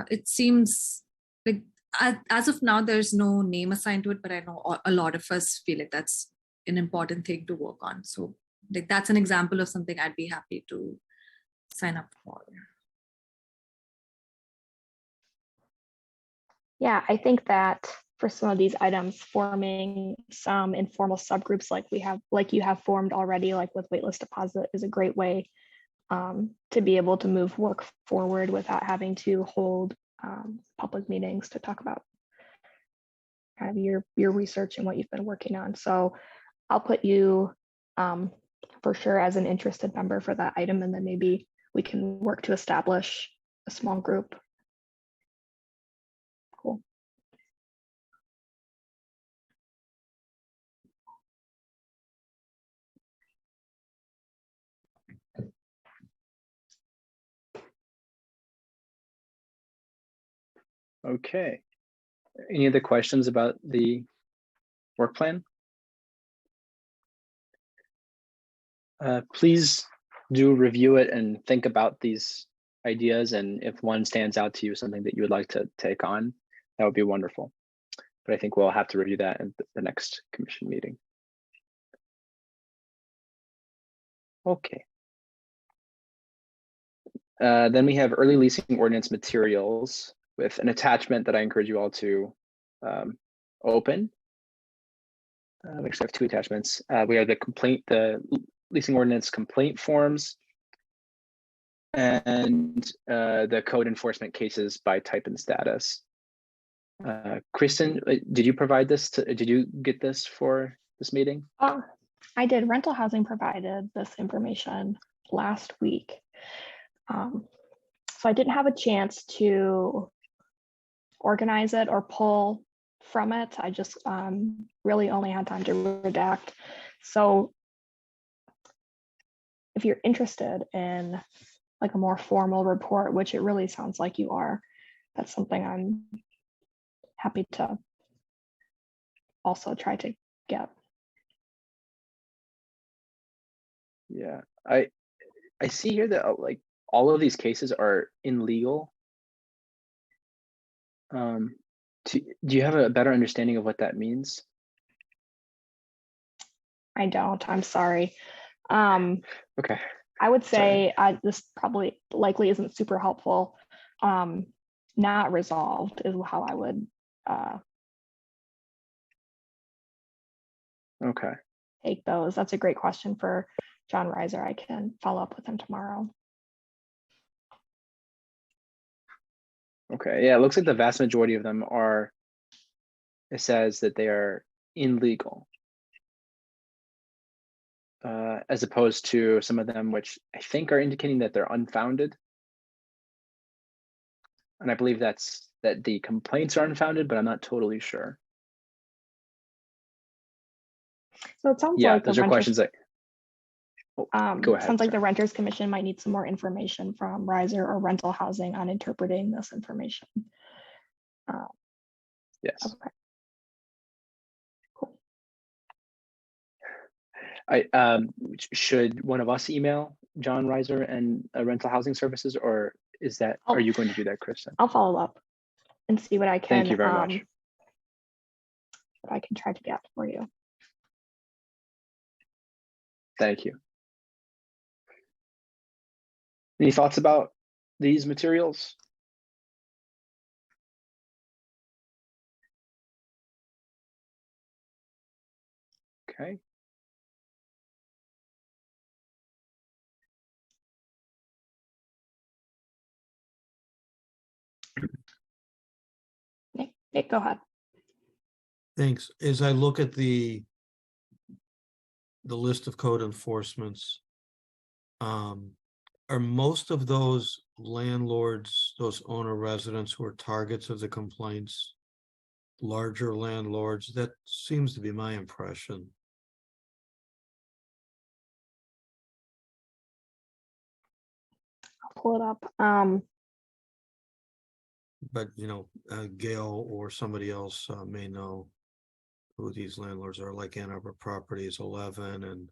Speaker 7: It seems like as of now, there's no name assigned to it, but I know a lot of us feel like that's an important thing to work on. So like that's an example of something I'd be happy to sign up for.
Speaker 2: Yeah, I think that for some of these items, forming some informal subgroups like you have formed already, like with waitlist deposit, is a great way to be able to move work forward without having to hold public meetings to talk about kind of your research and what you've been working on. So I'll put you for sure as an interested member for that item, and then maybe we can work to establish a small group. Cool.
Speaker 1: Okay. Any other questions about the work plan? Please do review it and think about these ideas. And if one stands out to you, something that you would like to take on, that would be wonderful. But I think we'll have to review that in the next commission meeting. Okay. Then we have early leasing ordinance materials with an attachment that I encourage you all to open. We actually have two attachments. We have the leasing ordinance complaint forms and the code enforcement cases by type and status. Kristen, did you provide this did you get this for this meeting?
Speaker 2: I did. Rental housing provided this information last week. So I didn't have a chance to organize it or pull from it. I just really only had time to redact. So if you're interested in like a more formal report, which it really sounds like you are, that's something I'm happy to also try to get.
Speaker 1: Yeah, I see here that like all of these cases are in legal. Do you have a better understanding of what that means?
Speaker 2: I don't, I'm sorry.
Speaker 1: Okay.
Speaker 2: I would
Speaker 1: Sorry.
Speaker 2: say this probably likely isn't super helpful. Not resolved is how I would
Speaker 1: Okay.
Speaker 2: take those. That's a great question for John Reiser. I can follow up with him tomorrow.
Speaker 1: Okay. Yeah, it looks like the vast majority of them are, it says that they are illegal. As opposed to some of them, which I think are indicating that they're unfounded. And I believe that the complaints are unfounded, but I'm not totally sure.
Speaker 2: So it sounds
Speaker 1: Yeah,
Speaker 2: like
Speaker 1: those are questions that, go ahead.
Speaker 2: sounds like the
Speaker 1: sorry.
Speaker 2: Renters Commission might need some more information from Reiser or Rental Housing on interpreting this information.
Speaker 1: Yes.
Speaker 2: Okay. Cool.
Speaker 1: Should one of us email John Reiser and Rental Housing Services, or is that,
Speaker 2: Oh.
Speaker 1: are you going to do that, Kristen?
Speaker 2: I'll follow up and see what I can.
Speaker 1: Thank you very much.
Speaker 2: What I can try to get for you.
Speaker 1: Thank you. Any thoughts about these materials? Okay.
Speaker 2: Nick, go ahead.
Speaker 3: Thanks. As I look at the list of code enforcements, are most of those landlords, those owner residents who are targets of the complaints, larger landlords? That seems to be my impression.
Speaker 2: I'll pull it up.
Speaker 3: But Gail or somebody else may know who these landlords are, like Ann Arbor Properties 11 and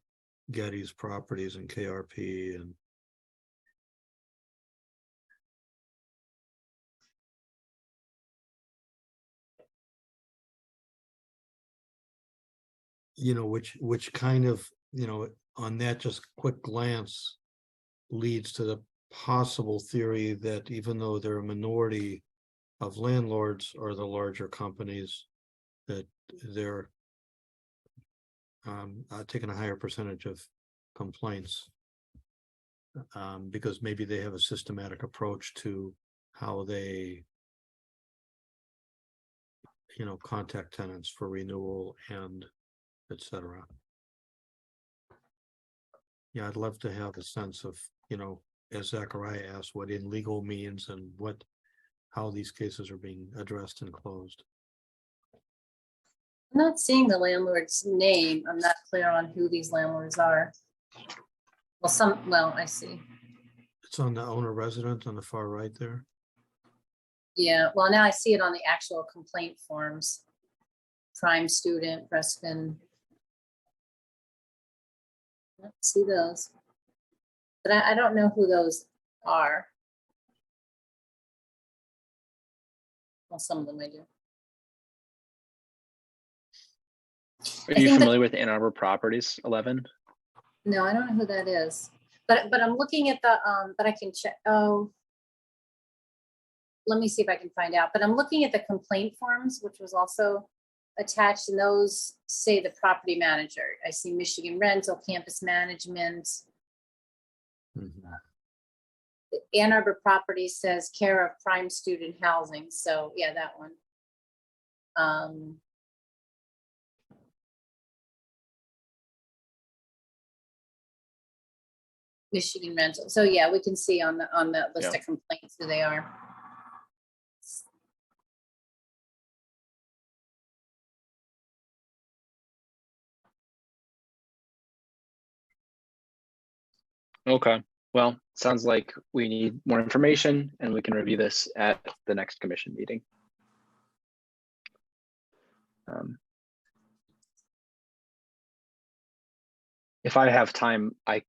Speaker 3: Getty's Properties and KRP and which kind of, on that just quick glance leads to the possible theory that even though they're a minority of landlords or the larger companies, that they're taking a higher percentage of complaints because maybe they have a systematic approach to how they contact tenants for renewal and etc. Yeah, I'd love to have a sense of, as Zachariah asked, what illegal means and how these cases are being addressed and closed.
Speaker 6: I'm not seeing the landlord's name. I'm not clear on who these landlords are. Well, I see.
Speaker 3: It's on the owner resident on the far right there.
Speaker 6: Yeah, well, now I see it on the actual complaint forms. Prime student, Breskin. I don't see those. But I don't know who those are. Well, some of them I do.
Speaker 1: Are you familiar with Ann Arbor Properties 11?
Speaker 6: No, I don't know who that is. But I'm looking at the but I can check. Oh, let me see if I can find out. But I'm looking at the complaint forms, which was also attached, and those say the property manager. I see Michigan Rental, Campus Management.
Speaker 3: Mm-hmm.
Speaker 6: Ann Arbor Properties says care of Prime Student Housing. So yeah, that one. Michigan Rental. So yeah, we can see on the list of complaints who they are.
Speaker 1: Okay. Well, sounds like we need more information and we can review this at the next commission meeting. If I have time, I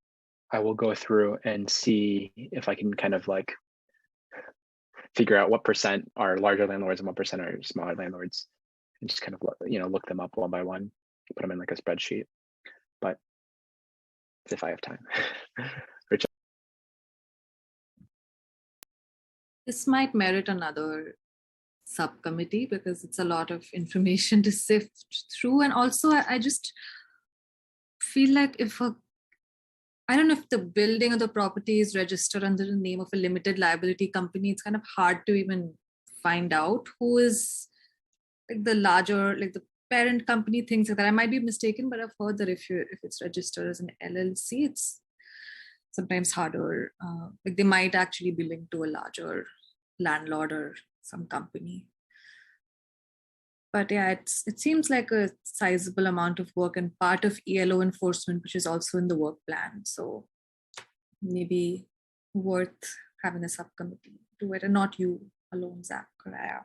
Speaker 1: will go through and see if I can kind of like figure out what percent are larger landlords and what percent are smaller landlords, and just kind of look them up one by one, put them in like a spreadsheet. But if I have time. Rich.
Speaker 7: This might merit another subcommittee because it's a lot of information to sift through. And also I just feel like I don't know if the building or the property is registered under the name of a limited liability company, it's kind of hard to even find out who is like the larger, like the parent company, things like that. I might be mistaken, but I've heard that if it's registered as an LLC, it's sometimes harder. Like they might actually be linked to a larger landlord or some company. But yeah, it seems like a sizable amount of work and part of ELO enforcement, which is also in the work plan. So maybe worth having a subcommittee do it, and not you alone, Zachariah.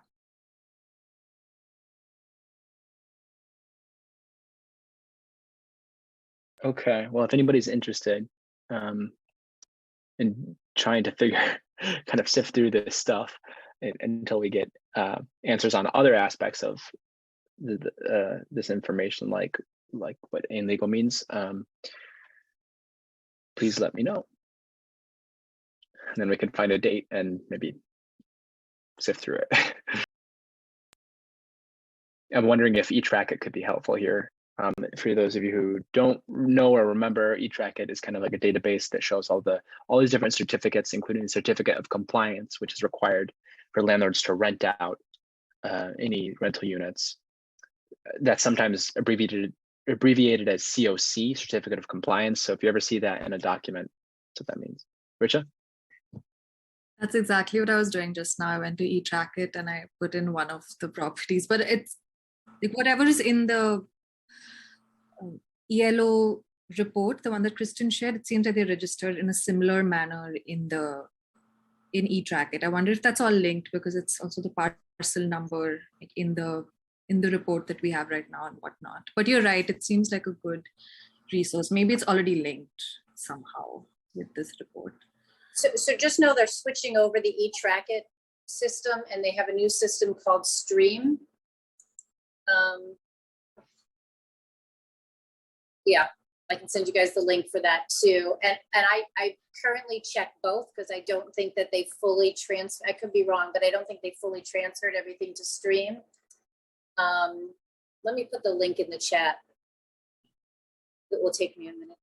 Speaker 1: Okay, well, if anybody's interested in trying to kind of sift through this stuff until we get answers on other aspects of this information, like what aim legal means, please let me know. And then we can find a date and maybe sift through it. I'm wondering if eTracket could be helpful here. For those of you who don't know or remember, eTracket is kind of like a database that shows all these different certificates, including the certificate of compliance, which is required for landlords to rent out any rental units. That's sometimes abbreviated as COC, certificate of compliance. So if you ever see that in a document, that's what that means. Richa?
Speaker 7: That's exactly what I was doing just now. I went to eTracket and I put in one of the properties, but it's like whatever is in the ELO report, the one that Kristen shared, it seems like they're registered in a similar manner in eTracket. I wonder if that's all linked because it's also the parcel number like in the report that we have right now and whatnot. But you're right, it seems like a good resource. Maybe it's already linked somehow with this report.
Speaker 6: So just know they're switching over the eTracket system, and they have a new system called Stream. Yeah, I can send you guys the link for that too. And I currently check both because I don't think that they fully I could be wrong, but I don't think they fully transferred everything to Stream. Let me put the link in the chat. It will take me a minute.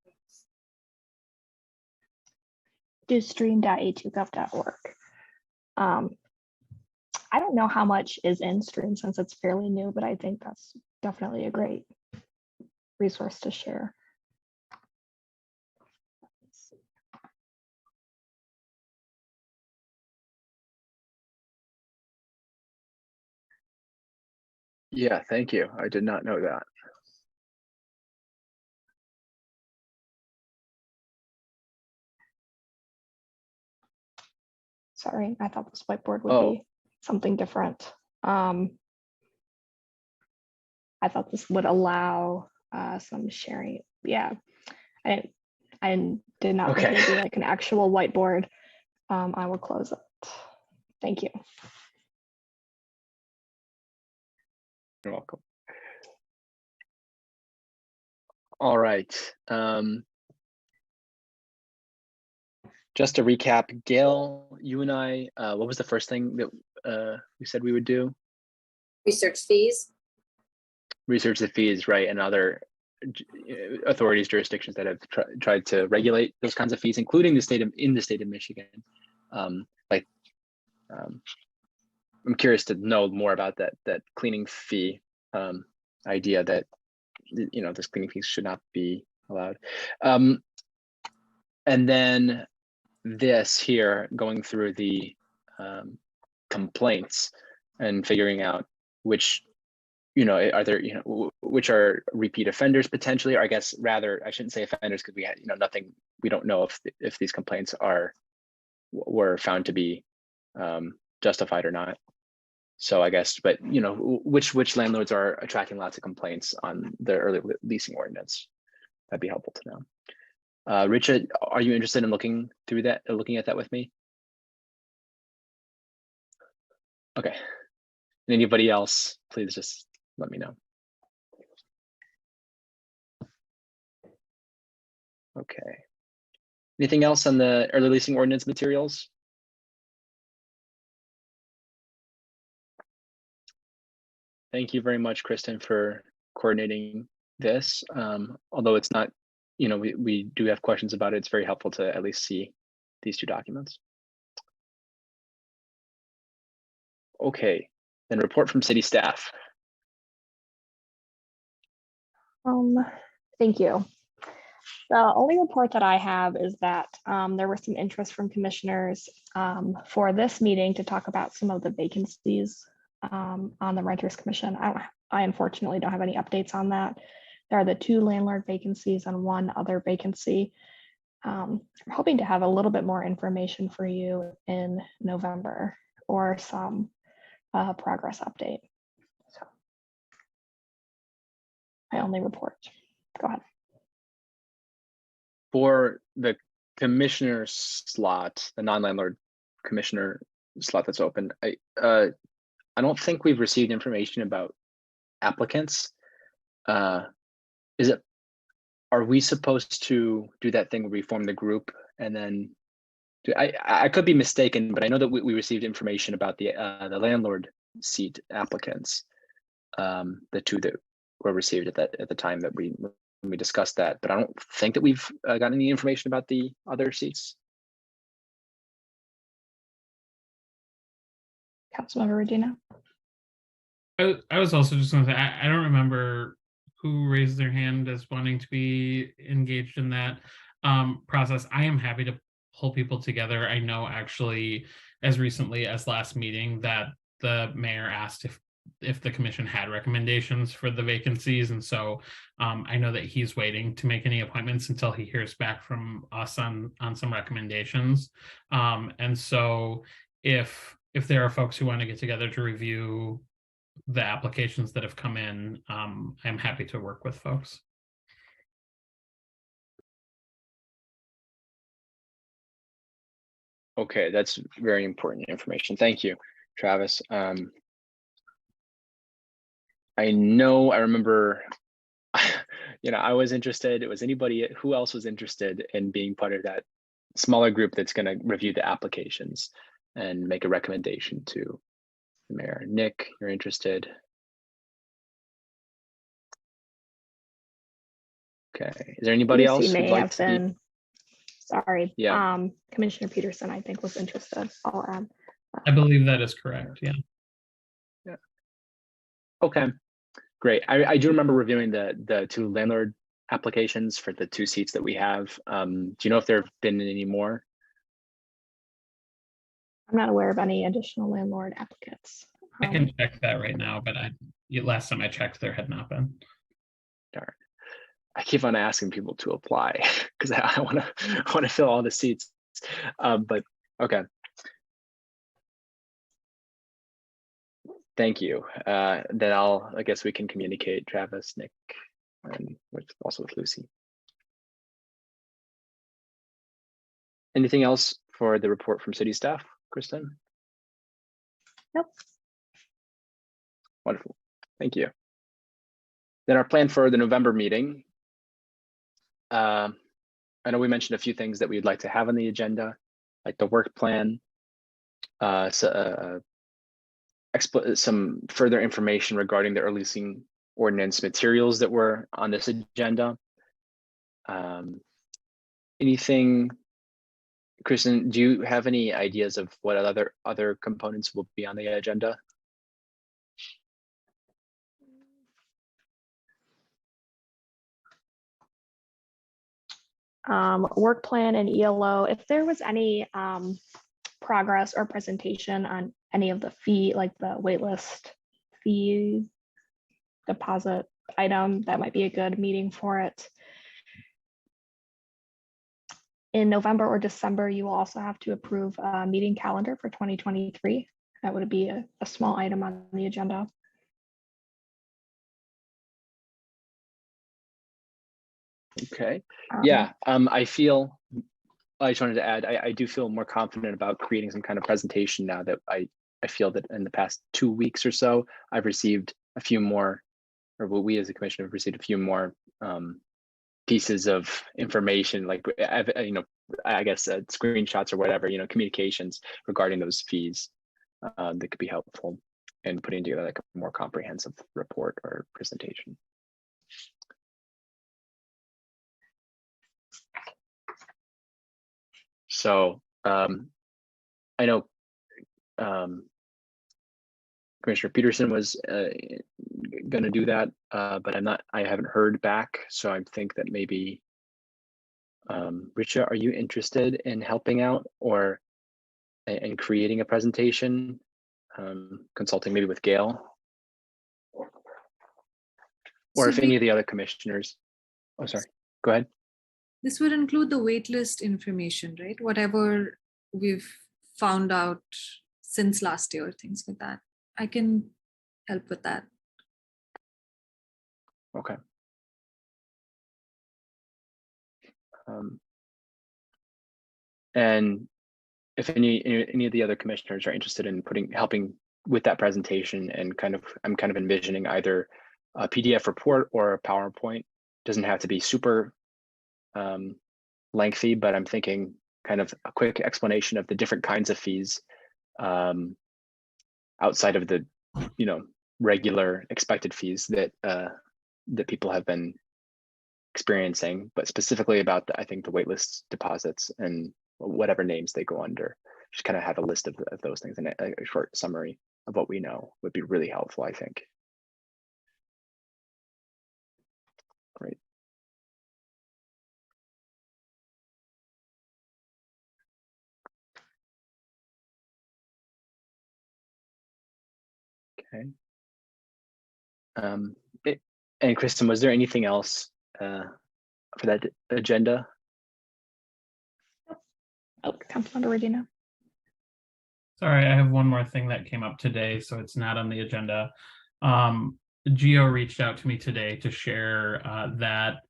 Speaker 2: Do stream.a2gov.org. I don't know how much is in Stream since it's fairly new, but I think that's definitely a great resource to share.
Speaker 1: Yeah, thank you. I did not know that.
Speaker 2: Sorry, I thought this whiteboard would be something different. I thought this would allow some sharing. Yeah, I did not think it would be like an actual whiteboard. I will close it. Thank you.
Speaker 1: You're welcome. All right. Just to recap, Gail, you and I, what was the first thing that we said we would do?
Speaker 6: Research fees.
Speaker 1: Research the fees, right, and other authorities, jurisdictions that have tried to regulate those kinds of fees, including in the state of Michigan. I'm curious to know more about that cleaning fee idea that this cleaning fees should not be allowed. And then this here, going through the complaints and figuring out which, are there, which are repeat offenders potentially, or I guess rather, I shouldn't say offenders because we had, nothing, we don't know if these complaints were found to be justified or not. So I guess, but which landlords are attracting lots of complaints on the early leasing ordinance? That'd be helpful to know. Richard, are you interested in looking at that with me? Okay. And anybody else, please just let me know. Okay. Anything else on the early leasing ordinance materials? Thank you very much, Kristen, for coordinating this. Although it's not, you know, we do have questions about it. It's very helpful to at least see these two documents. Okay, then report from city staff.
Speaker 2: Thank you. The only report that I have is that there was some interest from commissioners for this meeting to talk about some of the vacancies on the Renters Commission. I unfortunately don't have any updates on that. There are the 2 landlord vacancies and 1 other vacancy. I'm hoping to have a little bit more information for you in November or some progress update. So my only report. Go ahead.
Speaker 1: For the commissioner slot, the non-landlord commissioner slot that's open, I don't think we've received information about applicants. Are we supposed to do that thing where we form the group and then I could be mistaken, but I know that we received information about the landlord seat applicants, the 2 that were received at the time that we discussed that, but I don't think that we've gotten any information about the other seats.
Speaker 2: Councilmember Regina.
Speaker 4: I was also just going to say, I don't remember who raised their hand as wanting to be engaged in that process. I am happy to pull people together. I know actually as recently as last meeting that the mayor asked if the commission had recommendations for the vacancies. And so I know that he's waiting to make any appointments until he hears back from us on some recommendations. And so if there are folks who want to get together to review the applications that have come in, I'm happy to work with folks.
Speaker 1: Okay, that's very important information. Thank you, Travis. I remember, you know, I was interested. Was anybody who else was interested in being part of that smaller group that's going to review the applications and make a recommendation to the mayor? Nick, you're interested? Okay, is there anybody else who'd like to be?
Speaker 2: Sorry.
Speaker 1: Yeah.
Speaker 2: Commissioner Peterson, I think, was interested. I'll add.
Speaker 4: I believe that is correct. Yeah.
Speaker 1: Yeah. Okay, great. I do remember reviewing the 2 landlord applications for the 2 seats that we have. Do you know if there have been any more?
Speaker 2: I'm not aware of any additional landlord applicants.
Speaker 4: I can check that right now, but last time I checked, there had not been.
Speaker 1: Darn. I keep on asking people to apply because I want to fill all the seats. But okay. Thank you. Then I guess we can communicate, Travis, Nick, and also with Lucy. Anything else for the report from city staff, Kristen?
Speaker 2: Nope.
Speaker 1: Wonderful. Thank you. Then our plan for the November meeting. I know we mentioned a few things that we'd like to have on the agenda, like the work plan, some further information regarding the early leasing ordinance materials that were on this agenda. Anything, Kristen, do you have any ideas of what other components will be on the agenda?
Speaker 2: Work plan and ELO, if there was any progress or presentation on any of the fee, like the waitlist fee deposit item, that might be a good meeting for it. In November or December, you will also have to approve a meeting calendar for 2023. That would be a small item on the agenda.
Speaker 1: Okay. Yeah. I just wanted to add, I do feel more confident about creating some kind of presentation now that I I feel that in the past 2 weeks or so, I've received a few more, or we as a commission have received a few more pieces of information, like I guess screenshots or whatever, communications regarding those fees that could be helpful in putting together like a more comprehensive report or presentation. So I know Commissioner Peterson was going to do that, but I haven't heard back. So I think that maybe, Richa, are you interested in helping out or in creating a presentation, consulting maybe with Gail? Or
Speaker 7: So
Speaker 1: if any of the other commissioners, oh, sorry, go ahead.
Speaker 7: This would include the waitlist information, right? Whatever we've found out since last year, things like that. I can help with that.
Speaker 1: Okay. And if any of the other commissioners are interested in helping with that presentation, and I'm kind of envisioning either a PDF report or a PowerPoint. Doesn't have to be super lengthy, but I'm thinking kind of a quick explanation of the different kinds of fees outside of the regular expected fees that that people have been experiencing, but specifically about I think the waitlist deposits and whatever names they go under. Just kind of have a list of those things, and a short summary of what we know would be really helpful, I think. Great. Okay. And Kristen, was there anything else for that agenda?
Speaker 2: Oh, Councilmember Regina.
Speaker 4: Sorry, I have one more thing that came up today, so it's not on the agenda. Geo reached out to me today to share that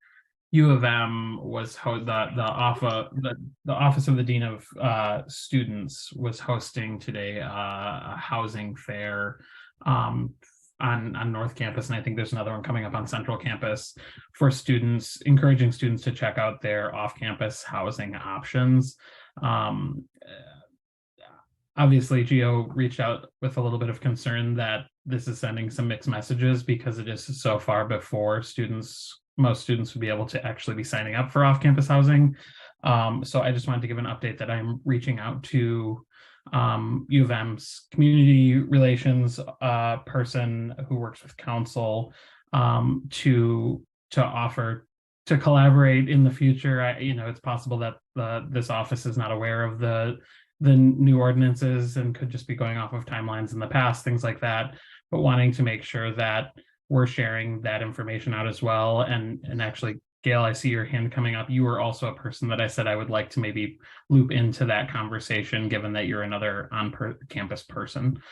Speaker 4: U of M was the Office of the Dean of Students was hosting today a housing fair on North Campus, and I think there's another one coming up on Central Campus for students, encouraging students to check out their off-campus housing options. Obviously, Geo reached out with a little bit of concern that this is sending some mixed messages because it is so far before most students would be able to actually be signing up for off-campus housing. So I just wanted to give an update that I'm reaching out to U of M's community relations person who works with council to offer to collaborate in the future. It's possible that this office is not aware of the new ordinances and could just be going off of timelines in the past, things like that, but wanting to make sure that we're sharing that information out as well. And actually, Gail, I see your hand coming up. You were also a person that I said I would like to maybe loop into that conversation, given that you're another on-campus person.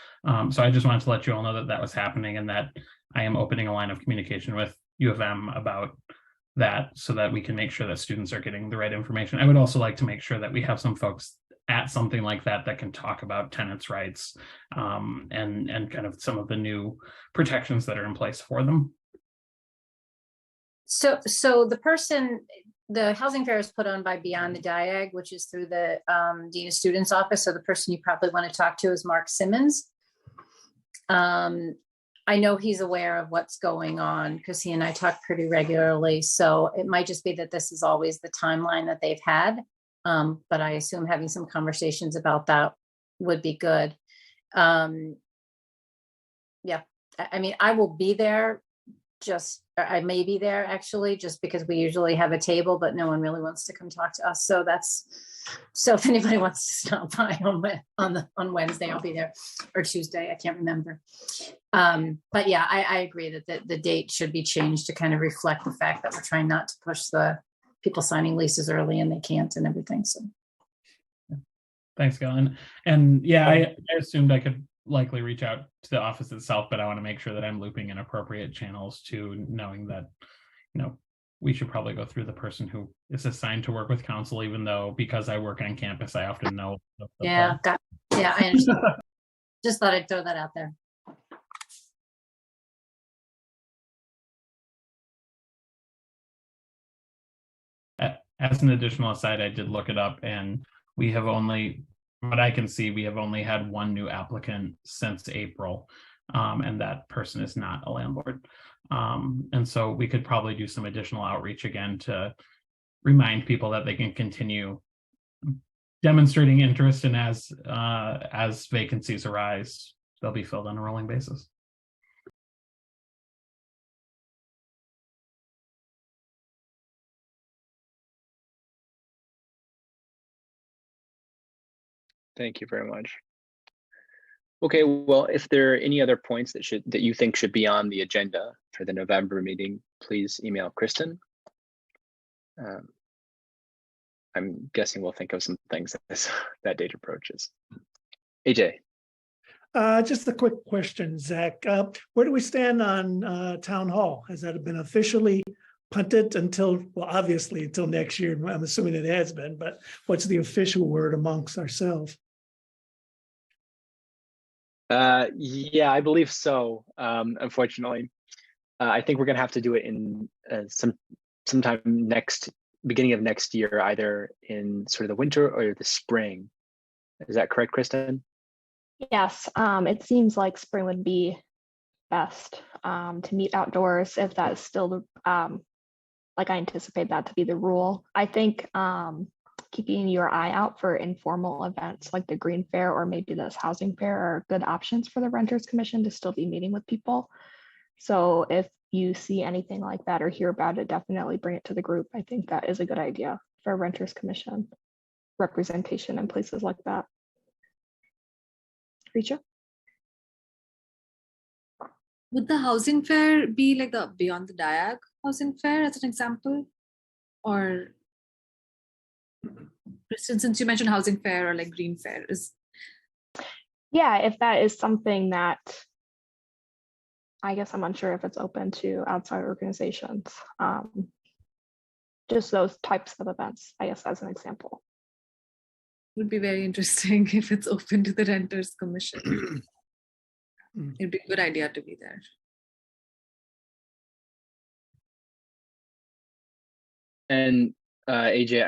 Speaker 4: So I just wanted to let you all know that that was happening and that I am opening a line of communication with U of M about that so that we can make sure that students are getting the right information. I would also like to make sure that we have some folks at something like that can talk about tenants' rights and kind of some of the new protections that are in place for them.
Speaker 6: So the housing fair is put on by Beyond the Diag, which is through the Dean of Students office. So the person you probably want to talk to is Mark Simmons. I know he's aware of what's going on because he and I talk pretty regularly. So it might just be that this is always the timeline that they've had. But I assume having some conversations about that would be good. Yeah, I mean, I will be there. I may be there actually, just because we usually have a table, but no one really wants to come talk to us. So if anybody wants to stop by on Wednesday, I'll be there, or Tuesday, I can't remember. But yeah, I agree that the date should be changed to kind of reflect the fact that we're trying not to push the people signing leases early and they can't and everything. So
Speaker 4: thanks, Galen. And yeah, I assumed I could likely reach out to the office itself, but I want to make sure that I'm looping in appropriate channels to knowing that, we should probably go through the person who is assigned to work with council, even though because I work on campus, I often know.
Speaker 6: Yeah, I understand. Just thought I'd throw that out there.
Speaker 4: As an additional aside, I did look it up, and we have only, what I can see, we have only had one new applicant since April, and that person is not a landlord. And so we could probably do some additional outreach again to remind people that they can continue demonstrating interest, and as vacancies arise, they'll be filled on a rolling basis.
Speaker 1: Thank you very much. Okay, well, if there are any other points that you think should be on the agenda for the November meeting, please email Kristen. I'm guessing we'll think of some things as that date approaches. AJ.
Speaker 8: Just a quick question, Zach. Where do we stand on town hall? Has that been officially punted until, well, obviously until next year? I'm assuming it has been, but what's the official word amongst ourselves?
Speaker 1: Yeah, I believe so. Unfortunately, I think we're gonna have to do it in sometime beginning of next year, either in sort of the winter or the spring. Is that correct, Kristen?
Speaker 2: Yes, it seems like spring would be best to meet outdoors if that is still like I anticipate that to be the rule. I think keeping your eye out for informal events like the Green Fair or maybe this housing fair are good options for the Renters Commission to still be meeting with people. So if you see anything like that or hear about it, definitely bring it to the group. I think that is a good idea for Renters Commission representation in places like that. Richa?
Speaker 7: Would the housing fair be like the Beyond the Diag housing fair as an example? Or since you mentioned housing fair or like green fair is.
Speaker 2: Yeah, if that is something that, I guess I'm unsure if it's open to outside organizations. Just those types of events, I guess, as an example.
Speaker 7: Would be very interesting if it's open to the Renters Commission. It'd be a good idea to be there.
Speaker 1: And AJ,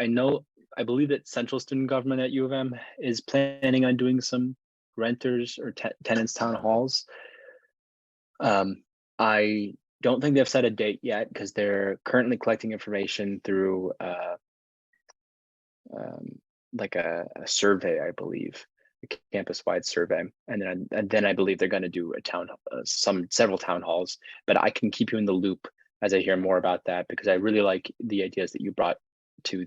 Speaker 1: I believe that Central Student Government at U of M is planning on doing some renters or tenants town halls. I don't think they've set a date yet because they're currently collecting information through like a survey, I believe, a campus-wide survey, and then I believe they're going to do several town halls. But I can keep you in the loop as I hear more about that, because I really like the ideas that you brought to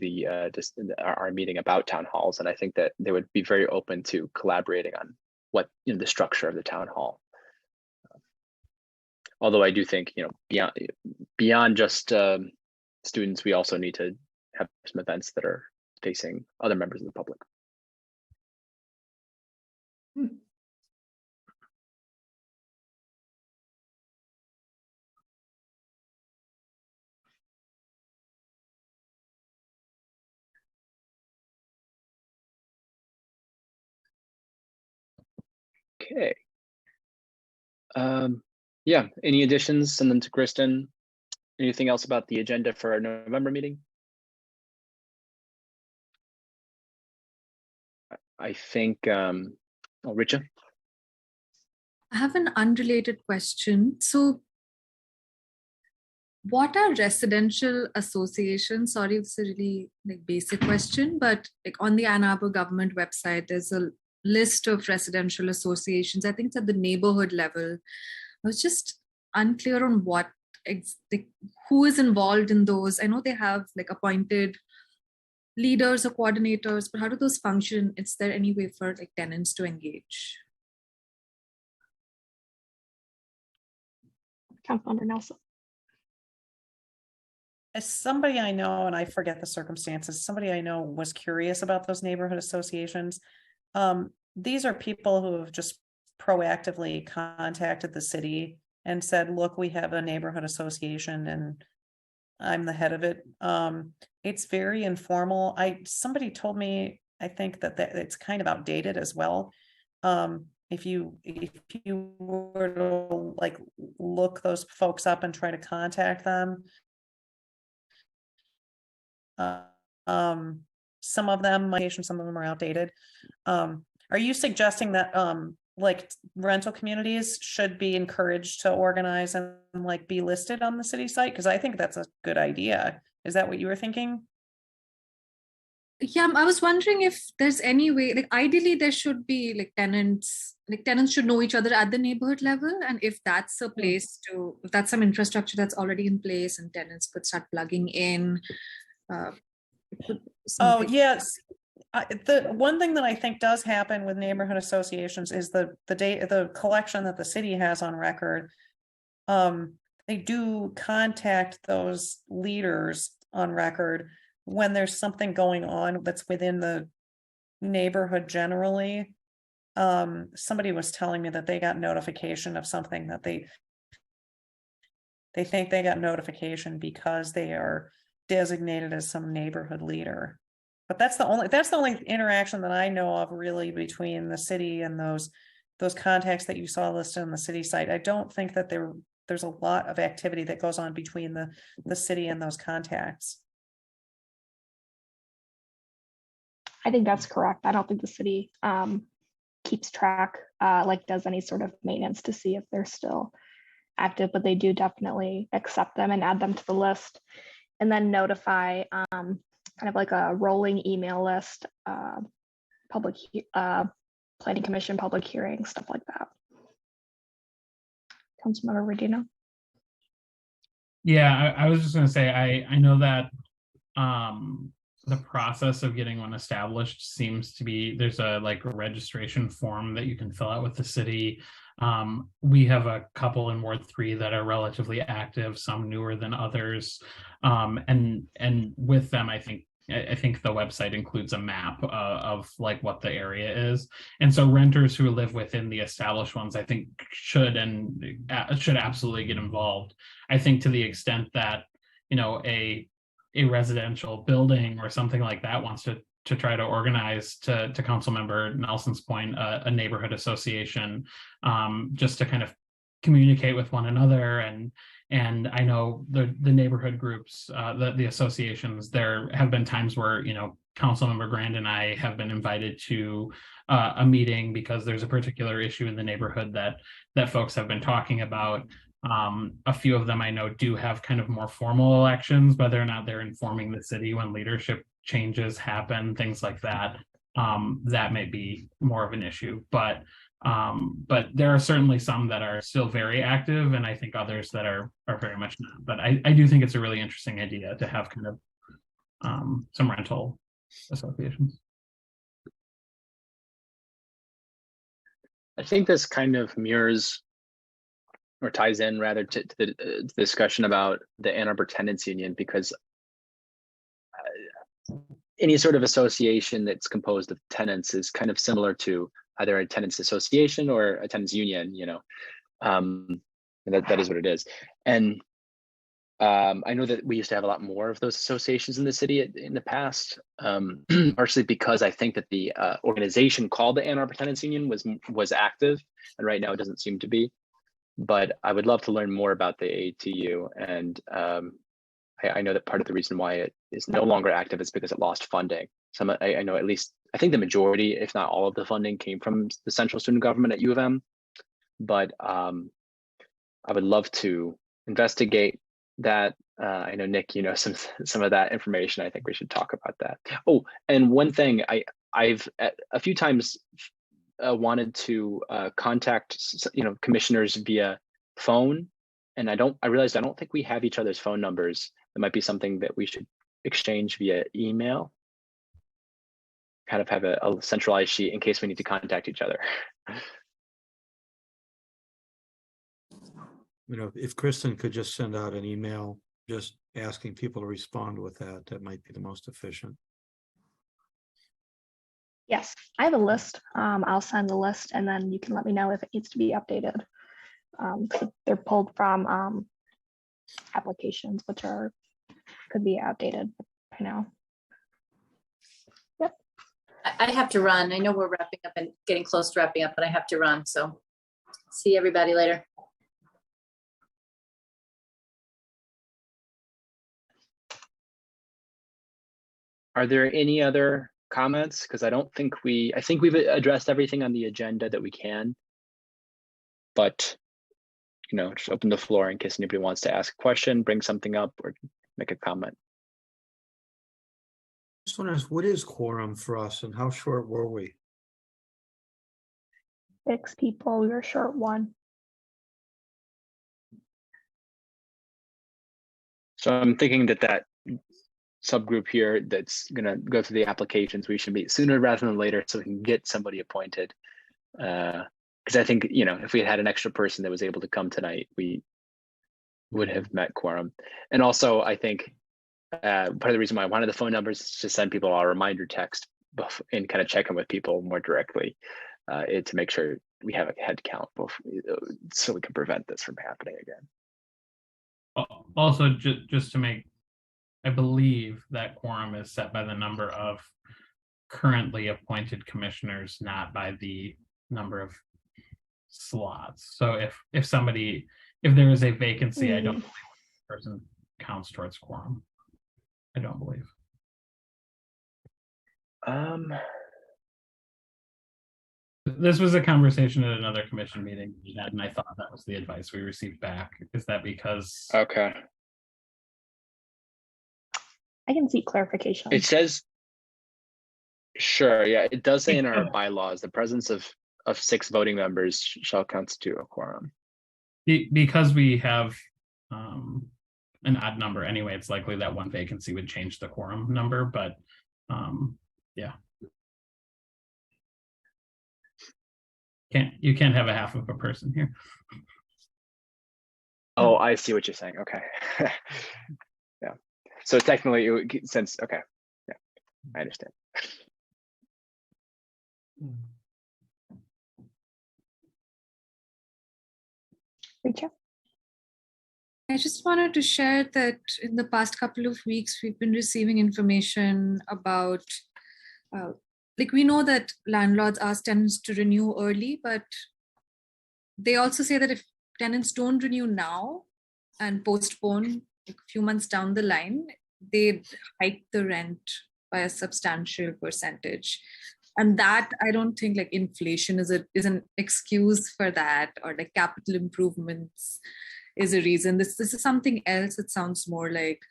Speaker 1: our meeting about town halls, and I think that they would be very open to collaborating on what the structure of the town hall. Although I do think beyond just students, we also need to have some events that are facing other members of the public. Okay. Yeah, any additions? Send them to Kristen. Anything else about the agenda for our November meeting? I think, Richa?
Speaker 7: I have an unrelated question. So what are residential associations? Sorry, it's a really basic question, but on the Ann Arbor government website, there's a list of residential associations. I think it's at the neighborhood level. I was just unclear on who is involved in those. I know they have appointed leaders or coordinators, but how do those function? Is there any way for tenants to engage?
Speaker 2: Councilmember Nelson.
Speaker 5: As somebody I know, and I forget the circumstances, somebody I know was curious about those neighborhood associations. These are people who have just proactively contacted the city and said, look, we have a neighborhood association and I'm the head of it. It's very informal. Somebody told me, I think that it's kind of outdated as well. if you were to like look those folks up and try to contact them, some of them, some of them are outdated. Are you suggesting that like rental communities should be encouraged to organize and like be listed on the city site? Because I think that's a good idea. Is that what you were thinking?
Speaker 7: Yeah, I was wondering if there's any way, like ideally there should be like tenants should know each other at the neighborhood level. And if that's a place to, if that's some infrastructure that's already in place and tenants could start plugging in.
Speaker 5: Oh, yes. The one thing that I think does happen with neighborhood associations is the collection that the city has on record. They do contact those leaders on record when there's something going on that's within the neighborhood generally. Somebody was telling me that they got notification of something that they think they got notification because they are designated as some neighborhood leader. But that's the only interaction that I know of really between the city and those contacts that you saw listed on the city site. I don't think that there's a lot of activity that goes on between the city and those contacts.
Speaker 2: I think that's correct. I don't think the city keeps track, like does any sort of maintenance to see if they're still active, but they do definitely accept them and add them to the list, and then notify kind of like a rolling email list, public planning commission, public hearing, stuff like that. Councilmember Rodino.
Speaker 4: Yeah, I was just going to say, I know that the process of getting one established seems to be, there's a like a registration form that you can fill out with the city. We have a couple in Ward 3 that are relatively active, some newer than others. And with them, I think the website includes a map of like what the area is. And so renters who live within the established ones, I think should absolutely get involved. I think to the extent that, you know, a residential building or something like that wants to try to organize, to Councilmember Nelson's point, a neighborhood association, just to kind of communicate with one another. And I know the neighborhood groups, the associations, there have been times where, you know, Councilmember Grand and I have been invited to a meeting because there's a particular issue in the neighborhood that folks have been talking about. A few of them I know do have kind of more formal elections, whether or not they're informing the city when leadership changes happen, things like that. That may be more of an issue, but there are certainly some that are still very active, and I think others that are very much not. But I do think it's a really interesting idea to have kind of some rental associations.
Speaker 1: I think this kind of mirrors or ties in rather to the discussion about the Ann Arbor Tenants Union, because any sort of association that's composed of tenants is kind of similar to either a tenants association or a tenants union, you know, and that is what it is. And I know that we used to have a lot more of those associations in the city in the past, partially because I think that the organization called the Ann Arbor Tenants Union was active, and right now it doesn't seem to be. But I would love to learn more about the ATU, and I know that part of the reason why it is no longer active is because it lost funding. So I know at least, I think the majority, if not all of the funding, came from the central student government at U of M. But I would love to investigate that. I know, Nick, you know some of that information. I think we should talk about that. Oh, and one thing, I've a few times wanted to contact, you know, commissioners via phone, and I realized I don't think we have each other's phone numbers. That might be something that we should exchange via email. Kind of have a centralized sheet in case we need to contact each other.
Speaker 3: You know, if Kristen could just send out an email, just asking people to respond with that might be the most efficient.
Speaker 2: Yes, I have a list. I'll send the list, and then you can let me know if it needs to be updated. They're pulled from applications, which could be outdated by now. Yep.
Speaker 6: I have to run. I know we're wrapping up and getting close to wrapping up, but I have to run. So see everybody later.
Speaker 1: Are there any other comments? Because I think we've addressed everything on the agenda that we can. But, just open the floor in case anybody wants to ask a question, bring something up, or make a comment.
Speaker 3: Just want to ask, what is quorum for us and how short were we?
Speaker 2: 6 people, we were short 1.
Speaker 1: So I'm thinking that subgroup here that's going to go through the applications, we should meet sooner rather than later so we can get somebody appointed. Because I think, if we had an extra person that was able to come tonight, we would have met quorum. And also, I think part of the reason why I wanted the phone numbers is to send people a reminder text and kind of check in with people more directly to make sure we have a head count so we can prevent this from happening again.
Speaker 4: Also, just to make, I believe that quorum is set by the number of currently appointed commissioners, not by the number of slots. So if there is a vacancy, I don't believe the person counts towards quorum. I don't believe. This was a conversation at another commission meeting we had, and I thought that was the advice we received back. Is that because?
Speaker 1: Okay.
Speaker 2: I can seek clarification.
Speaker 1: It says, sure, yeah, it does say in our bylaws, the presence of 6 voting members shall constitute a quorum.
Speaker 4: Because we have an odd number anyway, it's likely that one vacancy would change the quorum number, but yeah. You can't have a half of a person here.
Speaker 1: Oh, I see what you're saying. Okay. Yeah. So technically, okay. Yeah, I understand.
Speaker 2: Rachel?
Speaker 7: I just wanted to share that in the past couple of weeks, we've been receiving information about, we know that landlords ask tenants to renew early, but they also say that if tenants don't renew now and postpone a few months down the line, they hike the rent by a substantial percentage. And that, I don't think inflation is an excuse for that, or capital improvements is a reason. This is something else. It sounds more like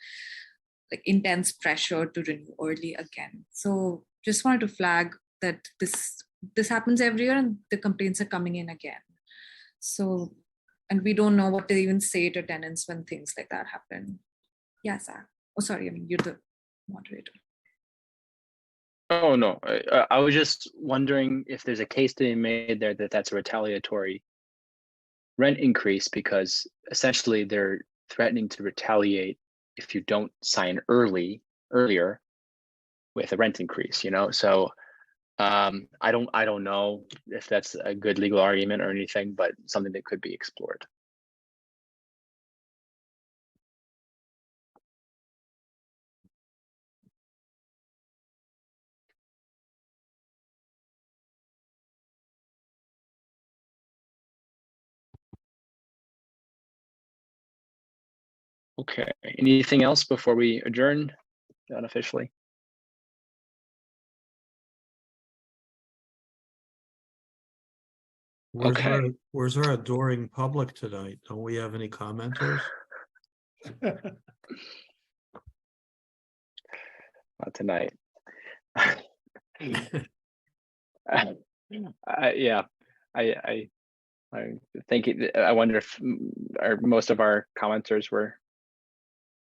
Speaker 7: intense pressure to renew early again. So just wanted to flag that this happens every year and the complaints are coming in again. So, and we don't know what to even say to tenants when things like that happen. Yeah, Zach. Oh, sorry, you're the moderator.
Speaker 1: Oh, no, I was just wondering if there's a case to be made there that's a retaliatory rent increase, because essentially they're threatening to retaliate if you don't sign earlier with a rent increase, so I don't know if that's a good legal argument or anything, but something that could be explored. Okay, anything else before we adjourn unofficially?
Speaker 3: Where's our adoring public tonight? Don't we have any commenters?
Speaker 1: Not tonight. Yeah, I think I wonder if most of our commenters were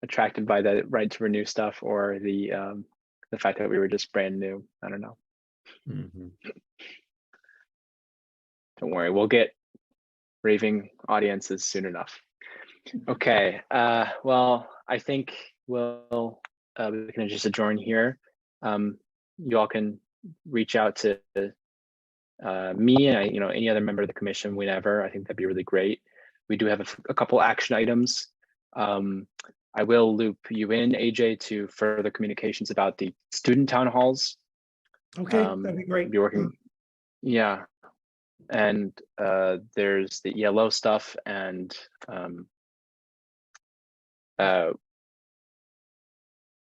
Speaker 1: attracted by the right to renew stuff, or the fact that we were just brand new. I don't know.
Speaker 3: Mm-hmm.
Speaker 1: Don't worry, we'll get raving audiences soon enough. Okay, well, I think we can just adjourn here. You all can reach out to me and any other member of the commission whenever. I think that'd be really great. We do have a couple action items. I will loop you in, AJ, to further communications about the student town halls.
Speaker 8: Okay, that'd be great.
Speaker 1: Be working. Yeah. And there's the ELO stuff and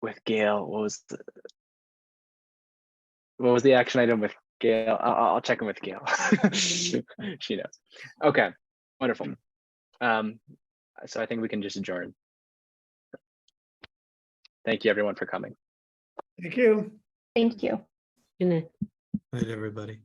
Speaker 1: with Gail, what was the action item with Gail? I'll check in with Gail. She knows. Okay, wonderful. So I think we can just adjourn. Thank you everyone for coming.
Speaker 8: Thank you.
Speaker 2: Thank you.
Speaker 9: Good night.
Speaker 3: Night, everybody.